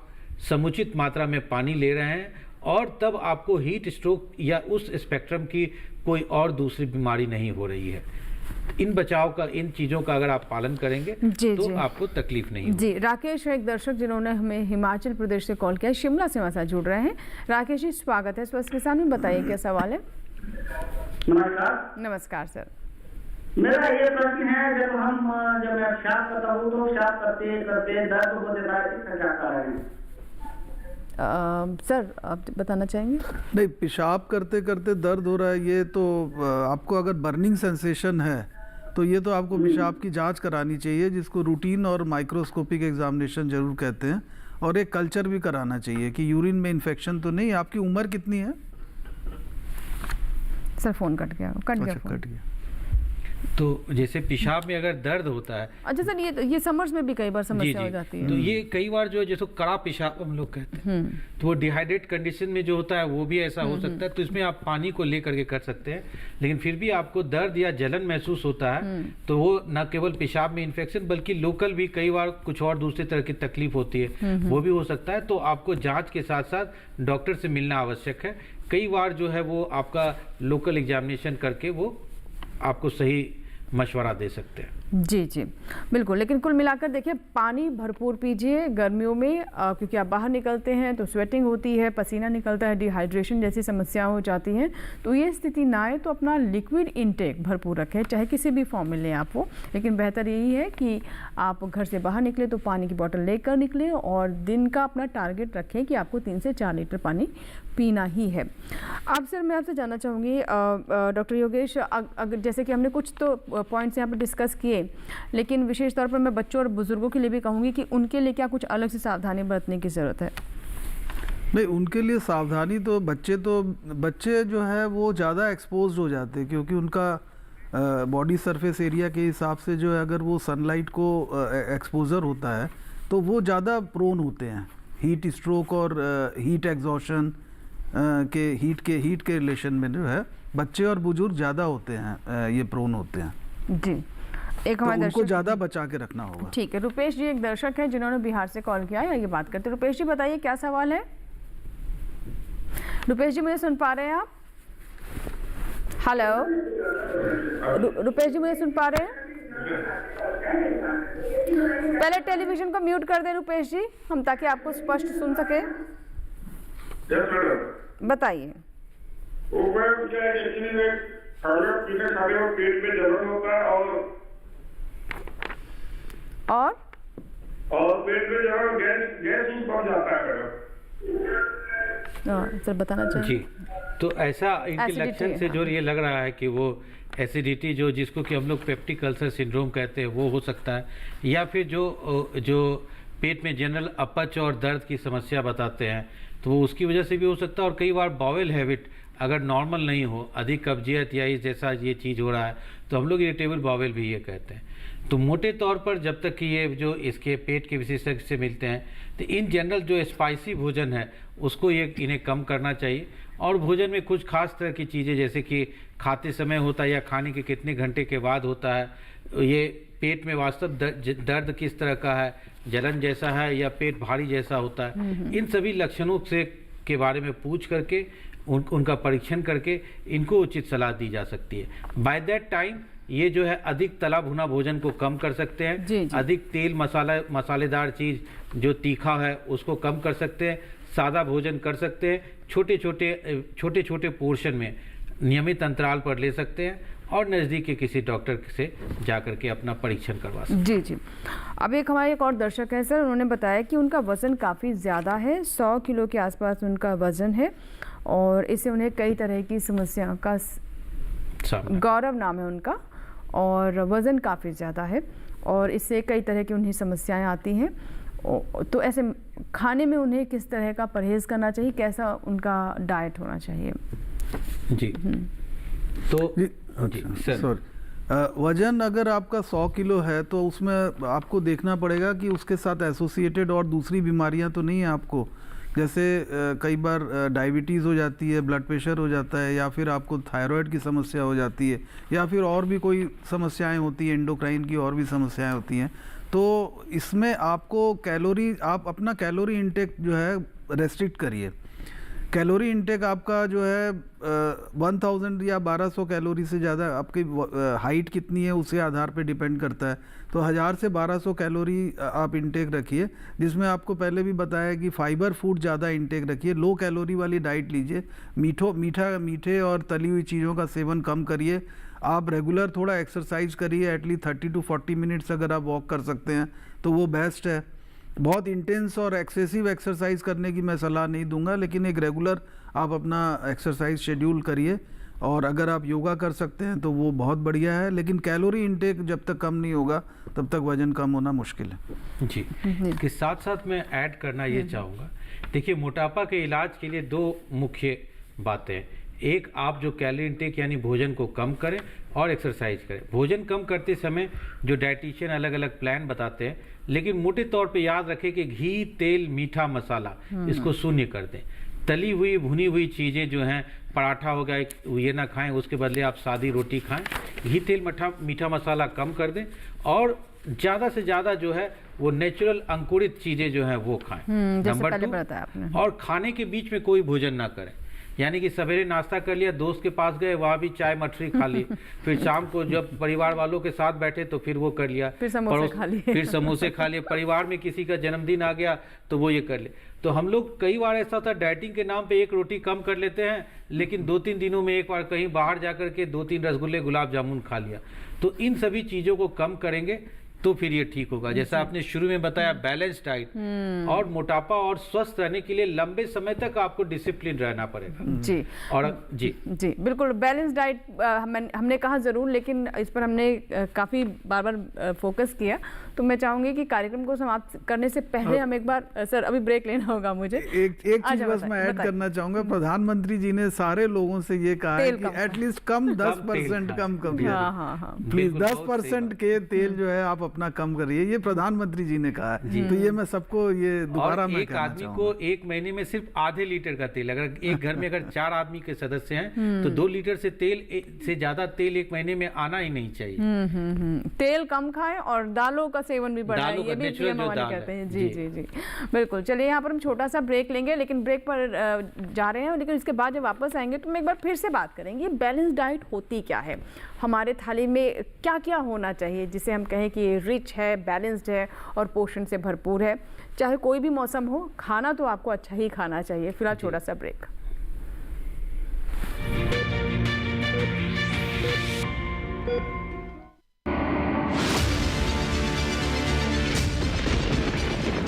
समुचित मात्रा में पानी ले रहे हैं, और तब आपको हीट स्ट्रोक या उस स्पेक्ट्रम की कोई और दूसरी बीमारी नहीं हो रही है। इन चीज़ों का अगर आप पालन करेंगे तो आपको तकलीफ नहीं होगी। जी, राकेश है एक दर्शक जिन्होंने हमें हिमाचल प्रदेश से कॉल किया, शिमला से हमारे साथ जुड़ रहे हैं। राकेश जी, स्वागत है स्वस्थ किसान में, बताइए क्या सवाल है। नमस्कार। नमस्कार सर। मेरा ये प्रश्न है, जब मैं पेशाब करता हूँ तो पेशाब करते करते दर्द हो देता है, इसका क्या कारण है? सर आप बताना चाहेंगे? नहीं, पेशाब करते करते दर्द हो रहा है, ये तो आपको अगर बर्निंग सेंसेशन है तो ये तो आपको पेशाब की जांच करानी चाहिए, जिसको रूटीन और माइक्रोस्कोपिक एग्जामिनेशन जरूर कहते हैं, और एक कल्चर भी कराना चाहिए कि यूरिन में इन्फेक्शन तो नहीं। आपकी उम्र कितनी है? सर फोन कट गया। तो जैसे पेशाब में अगर दर्द होता है, अच्छा सर, ये समर्स में भी कई बार समस्या हो जाती है। तो ये कई बार जो है जैसे कड़ा पेशाब हम लोग कहते हैं, तो वो डिहाइड्रेट कंडीशन में जो होता है वो भी ऐसा हो सकता है। तो इसमें आप पानी को लेकर के कर सकते हैं, लेकिन फिर भी आपको दर्द या जलन महसूस होता है तो वो न केवल पेशाब में इन्फेक्शन बल्कि लोकल भी कई बार कुछ और दूसरी तरह की तकलीफ होती है, वो भी हो सकता है। तो आपको जाँच के साथ साथ डॉक्टर से मिलना आवश्यक है। कई बार जो है वो आपका लोकल एग्जामिनेशन करके वो आपको सही मशवरा दे सकते हैं। जी जी बिल्कुल, लेकिन कुल मिलाकर देखिए पानी भरपूर पीजिए गर्मियों में, क्योंकि आप बाहर निकलते हैं तो स्वेटिंग होती है, पसीना निकलता है, डिहाइड्रेशन जैसी समस्याएं हो जाती हैं। तो ये स्थिति ना आए तो अपना लिक्विड इनटेक भरपूर रखें, चाहे किसी भी फॉर्म में लें आप वो, लेकिन बेहतर यही है कि आप घर से बाहर निकले तो पानी की बोतल लेकर निकलें, और दिन का अपना टारगेट रखें कि आपको 3 से 4 लीटर पानी पीना ही है। अब सर मैं आपसे जानना चाहूँगी डॉक्टर योगेश, अगर जैसे कि हमने कुछ तो पॉइंट्स यहाँ पर डिस्कस किए, लेकिन विशेष तौर पर मैं बच्चों और बुजुर्गों के लिए भी कहूँगी कि उनके लिए क्या कुछ अलग से सावधानी बरतने की ज़रूरत है? नहीं, उनके लिए सावधानी तो बच्चे जो है वो ज़्यादा एक्सपोज हो जाते हैं, क्योंकि उनका बॉडी सरफेस एरिया के हिसाब से जो है अगर वो सनलाइट को एक्सपोजर होता है तो वो ज़्यादा प्रोन होते हैं हीट स्ट्रोक और हीट एग्जॉशन हीट के रिलेशन में जो है बच्चे और बुजुर्ग ज़्यादा होते हैं, ये प्रोन होते हैं। जी, एक तो उनको ज़्यादा बचा के रखना होगा। ठीक है, रुपेश जी एक दर्शक हैं जिन्होंने बिहार से कॉल किया है, ये बात करते हैं। रुपेश जी बताइए क्या सवाल है? रुपेश जी मुझे सुन पा रहे हैं आप? हेलो रुपेश जी मुझे सुन पा रहे हैं? पहले टेलीविजन को म्यूट कर दें रुपेश जी, हम ताकि आपको स्पष्ट सुन सके। बताइए। पेट में जलन होता है और पेट में जो गैस बढ़ जाता है। सर बताना चाहिए। जी, तो ऐसा इनके लक्षण से जो ये लग रहा है कि वो एसिडिटी जिसको कि हम लोग पेप्टिक अल्सर सिंड्रोम कहते हैं वो हो सकता है, या फिर जो पेट में जनरल अपच और दर्द की समस्या बताते हैं तो वो उसकी वजह से भी हो सकता है। और कई बार बावेल हैबिट अगर नॉर्मल नहीं हो, अधिक कब्जियत या इस जैसा ये चीज़ हो रहा है तो हम लोग इरिटेबल बावेल भी ये कहते हैं। तो मोटे तौर पर जब तक कि ये जो इसके पेट के विशेषज्ञ से मिलते हैं तो इन जनरल जो स्पाइसी भोजन है उसको इन्हें कम करना चाहिए। और भोजन में कुछ खास तरह की चीज़ें जैसे कि खाते समय होता है या खाने के कितने घंटे के बाद होता है, ये पेट में वास्तव दर्द किस तरह का है, जलन जैसा है या पेट भारी जैसा होता है, इन सभी लक्षणों के बारे में पूछ करके उनका परीक्षण करके इनको उचित सलाह दी जा सकती है। बाय दैट टाइम ये जो है अधिक तला भुना भोजन को कम कर सकते हैं, जी। अधिक तेल मसालेदार चीज़ जो तीखा है उसको कम कर सकते हैं, सादा भोजन कर सकते हैं, छोटे छोटे पोर्शन में नियमित अंतराल पर ले सकते हैं और नज़दीक के किसी डॉक्टर से जाकर के अपना परीक्षण करवा सकते हैं। जी जी। अब एक हमारे एक और दर्शक हैं सर, उन्होंने बताया कि उनका वज़न काफ़ी ज़्यादा है, 100 किलो के आसपास उनका वज़न है और इससे उन्हें कई तरह की समस्याओं का गौरव नाम है उनका, और वज़न काफ़ी ज़्यादा है और इससे कई तरह की उन्हें समस्याएं आती हैं। तो ऐसे खाने में उन्हें किस तरह का परहेज़ करना चाहिए, कैसा उनका डाइट होना चाहिए? जी तो सर, वज़न अगर आपका 100 किलो है तो उसमें आपको देखना पड़ेगा कि उसके साथ एसोसिएटेड और दूसरी बीमारियां तो नहीं है आपको, जैसे कई बार डायबिटीज़ हो जाती है, ब्लड प्रेशर हो जाता है, या फिर आपको थायराइड की समस्या हो जाती है, या फिर और भी कोई समस्याएं होती हैं, एंडोक्राइन की और भी समस्याएं होती हैं। तो इसमें आपको कैलोरी, आप अपना कैलोरी इंटेक जो है रेस्ट्रिक्ट करिए। कैलोरी इंटेक आपका जो है 1000 या 1200 कैलोरी से ज़्यादा, आपकी हाइट कितनी है उसे आधार पे डिपेंड करता है, तो 1000 से 1200 कैलोरी आप इंटेक रखिए, जिसमें आपको पहले भी बताया कि फाइबर फूड ज़्यादा इंटेक रखिए, लो कैलोरी वाली डाइट लीजिए, मीठे और तली हुई चीज़ों का सेवन कम करिए। आप रेगुलर थोड़ा एक्सरसाइज करिए, एटलीस्ट 30 to 40 मिनट्स अगर आप वॉक कर सकते हैं तो वो बेस्ट है। बहुत इंटेंस और एक्सेसिव एक्सरसाइज करने की मैं सलाह नहीं दूंगा, लेकिन एक रेगुलर आप अपना एक्सरसाइज शेड्यूल करिए, और अगर आप योगा कर सकते हैं तो वो बहुत बढ़िया है। लेकिन कैलोरी इंटेक जब तक कम नहीं होगा तब तक वजन कम होना मुश्किल है। जी, इसके साथ साथ मैं ऐड करना ये चाहूँगा, देखिए मोटापा के इलाज के लिए 2 मुख्य बातें हैं। एक, आप जो कैलोरी इंटेक यानी भोजन को कम करें, और एक्सरसाइज करें। भोजन कम करते समय जो डाइटिशियन अलग अलग प्लान बताते हैं, लेकिन मोटे तौर पे याद रखें कि घी, तेल, मीठा मसाला इसको शून्य कर दें। तली हुई भुनी हुई चीज़ें जो हैं, पराठा हो गया ये ना खाएं, उसके बदले आप सादी रोटी खाएं। घी, तेल, मीठा मसाला कम कर दें, और ज़्यादा से ज़्यादा जो है वो नेचुरल अंकुरित चीज़ें जो हैं वो खाएं। नंबर 2, और खाने के बीच में कोई भोजन ना करें, यानी कि सवेरे नाश्ता कर लिया, दोस्त के पास गए, वहाँ भी चाय मठरी खा ली, फिर शाम को जब परिवार वालों के साथ बैठे तो फिर वो कर लिया, फिर समोसे खा लिए, परिवार में किसी का जन्मदिन आ गया तो वो ये कर ले। तो हम लोग कई बार ऐसा था, डाइटिंग के नाम पे 1 रोटी कम कर लेते हैं, लेकिन 2-3 दिनों में एक बार कहीं बाहर जाकर के 2-3 रसगुल्ले, गुलाब जामुन खा लिया। तो इन सभी चीज़ों को कम करेंगे तो फिर ये ठीक होगा। जैसा आपने शुरू में बताया, बैलेंस डाइट, और मोटापा और स्वस्थ रहने के लिए लंबे समय तक आपको डिसिप्लिन रहना पड़ेगा। जी, और जी बिल्कुल बैलेंस डाइट हमने कहा ज़रूर, लेकिन इस पर हमने काफ़ी बार फोकस किया। तो मैं चाहूंगी कि कार्यक्रम को समाप्त करने से पहले हम एक बार, सर अभी ब्रेक लेना होगा मुझे, एक चीज बस मैं ऐड करना चाहूंगा। प्रधानमंत्री जी ने सारे लोगों से ये कहा है कि एटलीस्ट कम 10% कम करिए, प्लीज 10% के तेल जो है आप अपना कम करिए, ये प्रधानमंत्री जी ने कहा है। तो ये मैं सबको ये दोबारा मैं एक आदमी को 1 महीने में सिर्फ आधे लीटर का तेल, अगर एक घर में अगर 4 आदमी के सदस्य हैं तो 2 लीटर से ज्यादा तेल 1 महीने में आना ही नहीं चाहिए। तेल कम खाएं और दालों का सेवन भी बढ़ाएं, ये भी पीएम मोदी कहते हैं। जी जी जी, बिल्कुल। चलिए यहाँ पर हम छोटा सा ब्रेक लेंगे, लेकिन ब्रेक पर जा रहे हैं, लेकिन इसके बाद जब वापस आएंगे तो हम एक बार फिर से बात करेंगे बैलेंस डाइट होती क्या है, हमारे थाली में क्या क्या होना चाहिए जिसे हम कहें कि रिच है, बैलेंस्ड है और पोषण से भरपूर है। चाहे कोई भी मौसम हो, खाना तो आपको अच्छा ही खाना चाहिए। फिलहाल छोटा सा ब्रेक।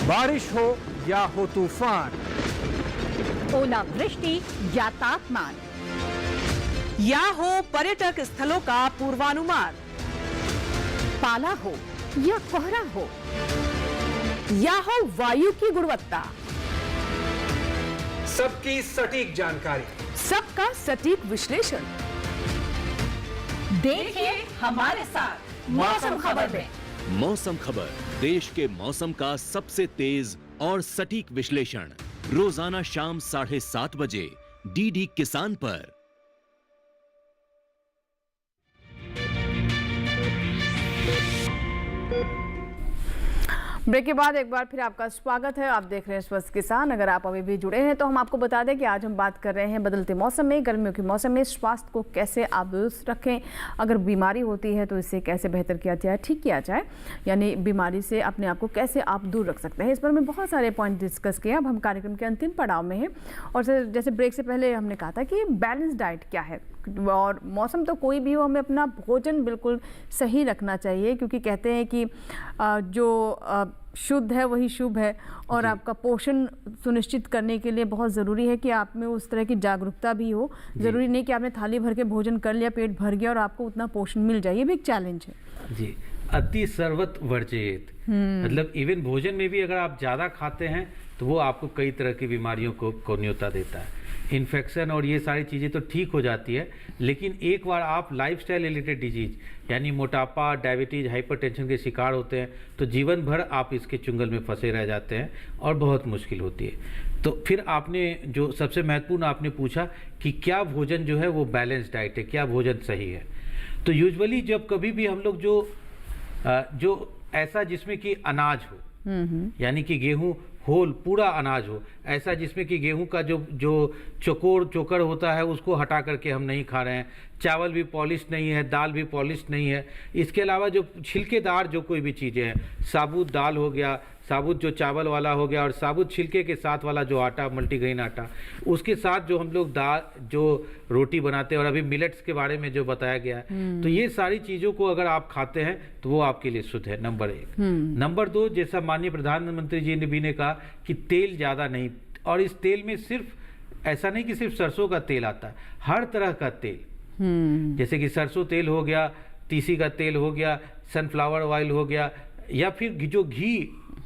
बारिश हो या हो तूफान, ओलावृष्टि या तापमान, या हो पर्यटक स्थलों का पूर्वानुमान, पाला हो या कोहरा हो, या हो वायु की गुणवत्ता, सबकी सटीक जानकारी, सबका सटीक विश्लेषण। देखिए हमारे साथ मौसम खबर में। मौसम खबर, देश के मौसम का सबसे तेज और सटीक विश्लेषण, रोजाना शाम 7:30 बजे डीडी किसान पर। ब्रेक के बाद एक बार फिर आपका स्वागत है। आप देख रहे हैं स्वस्थ किसान। अगर आप अभी भी जुड़े हैं तो हम आपको बता दें कि आज हम बात कर रहे हैं बदलते मौसम में, गर्मियों के मौसम में स्वास्थ्य को कैसे आप दुरुस्त रखें, अगर बीमारी होती है तो इसे कैसे बेहतर किया जाए, ठीक किया जाए, यानी बीमारी से अपने आप को कैसे आप दूर रख सकते हैं। इस पर हमने बहुत सारे पॉइंट डिस्कस किए। अब हम कार्यक्रम के अंतिम पड़ाव में हैं, और जैसे ब्रेक से पहले हमने कहा था कि बैलेंस डाइट क्या है, और मौसम तो कोई भी हो, हमें अपना भोजन बिल्कुल सही रखना चाहिए, क्योंकि कहते हैं कि जो शुद्ध है वही शुभ है, और आपका पोषण सुनिश्चित करने के लिए बहुत ज़रूरी है कि आप में उस तरह की जागरूकता भी हो। ज़रूरी नहीं कि आपने थाली भर के भोजन कर लिया, पेट भर गया और आपको उतना पोषण मिल जाए, ये भी एक चैलेंज है। जी, अति सर्वत वर्जित, मतलब इवन भोजन में भी अगर आप ज़्यादा खाते हैं तो वो आपको कई तरह की बीमारियों को न्योता देता है। इन्फेक्शन और ये सारी चीज़ें तो ठीक हो जाती है, लेकिन एक बार आप लाइफस्टाइल रिलेटेड डिजीज यानी मोटापा, डायबिटीज़, हाइपरटेंशन के शिकार होते हैं तो जीवन भर आप इसके चुंगल में फंसे रह जाते हैं और बहुत मुश्किल होती है। तो फिर आपने जो सबसे महत्वपूर्ण आपने पूछा कि क्या भोजन जो है वो बैलेंस डाइट है, क्या भोजन सही है। तो यूजुअली जब कभी भी हम लोग जो ऐसा जिसमें कि अनाज हो, यानी कि गेहूं होल पूरा अनाज हो, ऐसा जिसमें कि गेहूं का जो चोकर होता है उसको हटा करके हम नहीं खा रहे हैं, चावल भी पॉलिश नहीं है, दाल भी पॉलिश नहीं है, इसके अलावा जो छिलकेदार जो कोई भी चीज़ें हैं, साबुत दाल हो गया, साबुत जो चावल वाला हो गया, और साबुत छिलके के साथ वाला जो आटा, मल्टीग्रेन आटा, उसके साथ जो हम लोग दाल जो रोटी बनाते हैं, और अभी मिलेट्स के बारे में जो बताया गया है, तो ये सारी चीज़ों को अगर आप खाते हैं तो वो आपके लिए शुद्ध है, नंबर 1। नंबर 2, जैसा माननीय प्रधानमंत्री जी ने भी ने कहा कि तेल ज़्यादा नहीं, और इस तेल में सिर्फ ऐसा नहीं कि सिर्फ सरसों का तेल आता है, हर तरह का तेल, जैसे कि सरसों तेल हो गया, तीसी का तेल हो गया, सनफ्लावर ऑयल हो गया, या फिर जो घी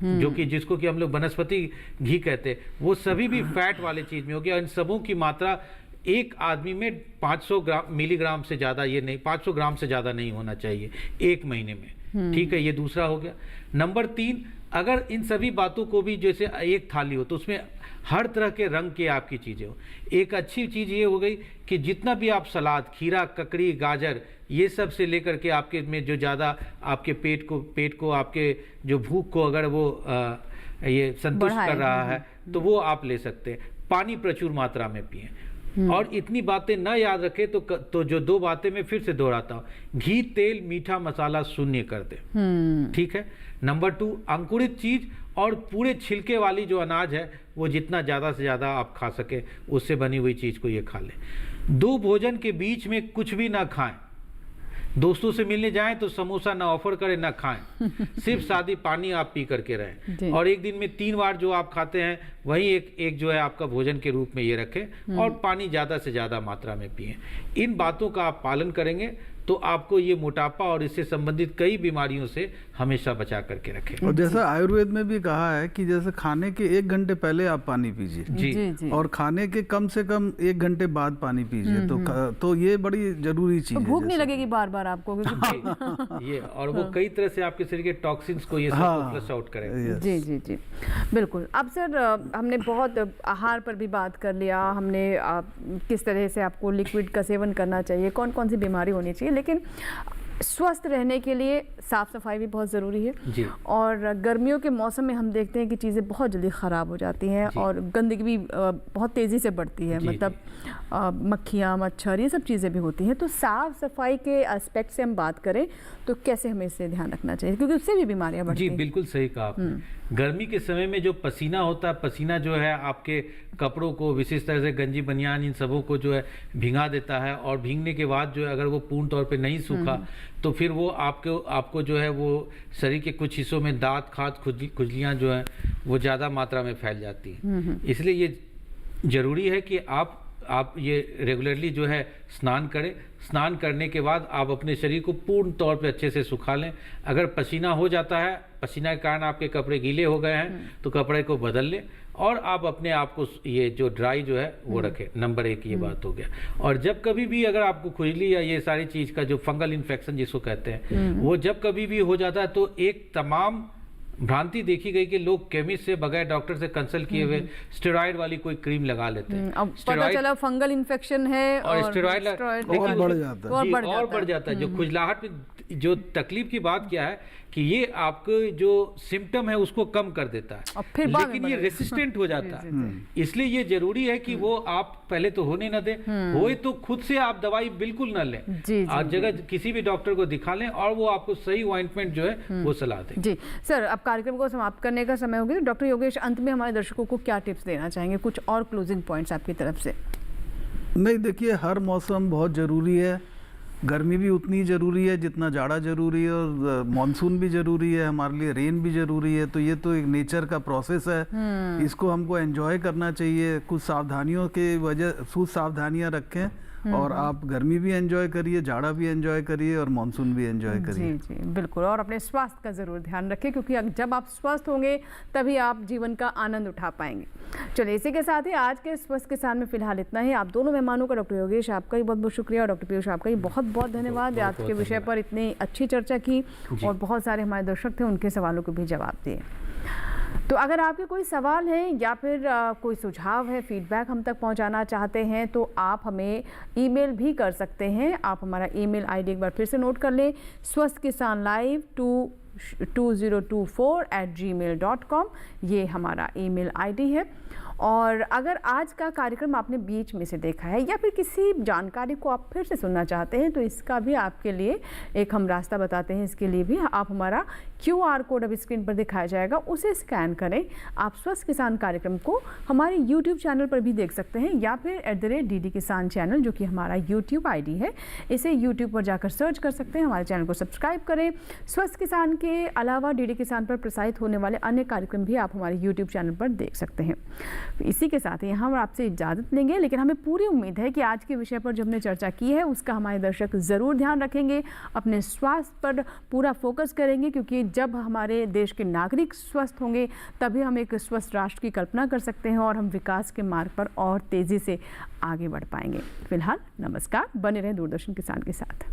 जो कि जिसको कि हम लोग वनस्पति घी कहते हैं, वो सभी भी फैट वाले चीज़ में हो गया। इन सबों की मात्रा एक आदमी में 500 मिलीग्राम से ज़्यादा, ये नहीं 500 ग्राम से ज़्यादा नहीं होना चाहिए एक महीने में, ठीक है, ये दूसरा हो गया। नंबर 3, अगर इन सभी बातों को भी, जैसे एक थाली हो तो उसमें हर तरह के रंग के आपकी चीज़ें हो। एक अच्छी चीज़ ये हो गई कि जितना भी आप सलाद, खीरा, ककड़ी, गाजर, ये सब से लेकर के आपके में जो ज़्यादा आपके पेट को आपके जो भूख को अगर वो ये संतुष्ट कर रहा है तो वो आप ले सकते हैं। पानी प्रचुर मात्रा में पिएं, और इतनी बातें ना याद रखें तो जो 2 बातें मैं फिर से दोहराता हूँ, घी, तेल, मीठा, मसाला शून्य कर दें, ठीक है। नंबर 2, अंकुरित चीज़ और पूरे छिलके वाली जो अनाज है वो जितना ज़्यादा से ज़्यादा आप खा सकें उससे बनी हुई चीज़ को ये खा लें। 2 भोजन के बीच में कुछ भी ना खाएं। दोस्तों से मिलने जाएं तो समोसा ना ऑफर करें, ना खाएं, सिर्फ सादी पानी आप पी करके रहें, और एक दिन में 3 बार जो आप खाते हैं वही एक जो है आपका भोजन के रूप में ये रखें, और पानी ज़्यादा से ज़्यादा मात्रा में पिएं। इन बातों का आप पालन करेंगे तो आपको ये मोटापा और इससे संबंधित कई बीमारियों से हमेशा बचा करके रखें। और जैसा आयुर्वेद में भी कहा है कि जैसे खाने के 1 घंटे पहले आप पानी पीजिए, जी, और खाने के कम से कम 1 घंटे बाद पानी पीजिए, तो ये बड़ी जरूरी चीज है। भूख नहीं लगेगी बार बार आपको, ये और वो कई तरह से आपके शरीर के टॉक्सिन्स को ये सब फ्लश आउट करेगा। जी जी जी, बिल्कुल। अब सर हमने बहुत आहार पर भी बात कर लिया, हमने किस तरह से आपको लिक्विड का सेवन करना चाहिए, कौन कौन सी बीमारी होनी चाहिए, लेकिन स्वस्थ रहने के लिए साफ़ सफाई भी बहुत ज़रूरी है जी। और गर्मियों के मौसम में हम देखते हैं कि चीज़ें बहुत जल्दी ख़राब हो जाती हैं और गंदगी भी बहुत तेज़ी से बढ़ती है, मतलब मक्खियाँ, मच्छर, ये सब चीज़ें भी होती हैं। तो साफ़ सफाई के एस्पेक्ट से हम बात करें तो कैसे हमें इससे ध्यान रखना चाहिए, क्योंकि उससे भी बीमारियाँ बढ़ती हैं। जी बिल्कुल सही कहा आपने। गर्मी के समय में जो पसीना होता है, पसीना जो है आपके कपड़ों को, विशेष तरह से गंजी बनियान, इन सबों को जो है भिंगा देता है, और भींगने के बाद जो है अगर वो पूर्ण तौर पे नहीं सूखा तो फिर वो आपको जो है वो शरीर के कुछ हिस्सों में दांत, खाज, खुजलियाँ जो है वो ज़्यादा मात्रा में फैल जाती हैं। इसलिए ये ज़रूरी है कि आप ये रेगुलरली जो है स्नान करें। स्नान करने के बाद आप अपने शरीर को पूर्ण तौर पे अच्छे से सुखा लें। अगर पसीना हो जाता है, पसीना के कारण आपके कपड़े गीले हो गए हैं तो कपड़े को बदल लें, और आप अपने आप को ये जो ड्राई जो है वो रखें। नंबर 1 ये बात हो गया। और जब कभी भी अगर आपको खुजली या ये सारी चीज़ का जो फंगल इन्फेक्शन जिसको कहते हैं वो जब कभी भी हो जाता है तो एक तमाम भ्रांति देखी गई कि लोग केमिस्ट से बगैर डॉक्टर से कंसल्ट किए हुए स्टेरॉइड वाली कोई क्रीम लगा लेते हैं। अब पता चला फंगल इन्फेक्शन है और स्टेरॉइड और बढ़ जाता है। जो खुजलाहट में जो तकलीफ की बात क्या है कि ये आपको जो सिम्टम है उसको कम कर देता है, लेकिन ये रेसिस्टेंट हो जाता है। इसलिए ये जरूरी है कि वो आप पहले तो होने न दें, होए तो खुद से आप दवाई बिल्कुल न लें, और जगह किसी भी डॉक्टर को दिखा लें और वो आपको सही ऑइंटमेंट जो है वो सलाह दें। जी सर, अब कार्यक्रम को समाप्त करने का समय हो गया। डॉक्टर योगेश, अंत में हमारे दर्शकों को क्या टिप्स देना चाहेंगे, कुछ और क्लोजिंग पॉइंट्स आपकी तरफ से? नहीं, देखिए हर मौसम बहुत ज़रूरी है। गर्मी भी उतनी ज़रूरी है जितना जाड़ा ज़रूरी है, और मानसून भी ज़रूरी है हमारे लिए, रेन भी ज़रूरी है। तो ये तो एक नेचर का प्रोसेस है, इसको हमको एंजॉय करना चाहिए। कुछ सावधानियों के वजह, कुछ सावधानियां रखें, और आप गर्मी भी एंजॉय करिए, जाड़ा भी एंजॉय करिए, और मानसून भी एंजॉय करिए। जी जी बिल्कुल, और अपने स्वास्थ्य का ज़रूर ध्यान रखें, क्योंकि जब आप स्वस्थ होंगे तभी आप जीवन का आनंद उठा पाएंगे। चलिए, इसी के साथ ही आज के स्वस्थ किसान में फिलहाल इतना ही। आप दोनों मेहमानों का, डॉक्टर योगेश आपका ही बहुत बहुत शुक्रिया, और डॉक्टर पीयूष आपका ही बहुत बहुत धन्यवाद। आज के विषय पर इतनी अच्छी चर्चा की, और बहुत सारे हमारे दर्शक थे, उनके सवालों को भी जवाब दिए। तो अगर आपके कोई सवाल हैं या फिर कोई सुझाव है, फीडबैक हम तक पहुंचाना चाहते हैं, तो आप हमें ईमेल भी कर सकते हैं। आप हमारा ईमेल आईडी एक बार फिर से नोट कर लें, swasthkisanlive2024@gmail.com, ये हमारा ईमेल आईडी है। और अगर आज का कार्यक्रम आपने बीच में से देखा है या फिर किसी जानकारी को आप फिर से सुनना चाहते हैं, तो इसका भी आपके लिए एक हम रास्ता बताते हैं। इसके लिए भी आप हमारा QR कोड अभी स्क्रीन पर दिखाया जाएगा, उसे स्कैन करें। आप स्वस्थ किसान कार्यक्रम को हमारे YouTube चैनल पर भी देख सकते हैं, या फिर @DD किसान चैनल, जो कि हमारा YouTube ID है, इसे YouTube पर जाकर सर्च कर सकते हैं। हमारे चैनल को सब्सक्राइब करें। स्वस्थ किसान के अलावा DD किसान पर प्रसारित होने वाले अन्य कार्यक्रम भी आप हमारे YouTube चैनल पर देख सकते हैं। इसी के साथ ही हम आपसे इजाज़त लेंगे, लेकिन हमें पूरी उम्मीद है कि आज के विषय पर जो हमने चर्चा की है उसका हमारे दर्शक ज़रूर ध्यान रखेंगे, अपने स्वास्थ्य पर पूरा फोकस करेंगे, क्योंकि जब हमारे देश के नागरिक स्वस्थ होंगे तभी हम एक स्वस्थ राष्ट्र की कल्पना कर सकते हैं, और हम विकास के मार्ग पर और तेज़ी से आगे बढ़ पाएंगे। फिलहाल नमस्कार, बने रहें दूरदर्शन किसान के साथ।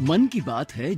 मन की बात है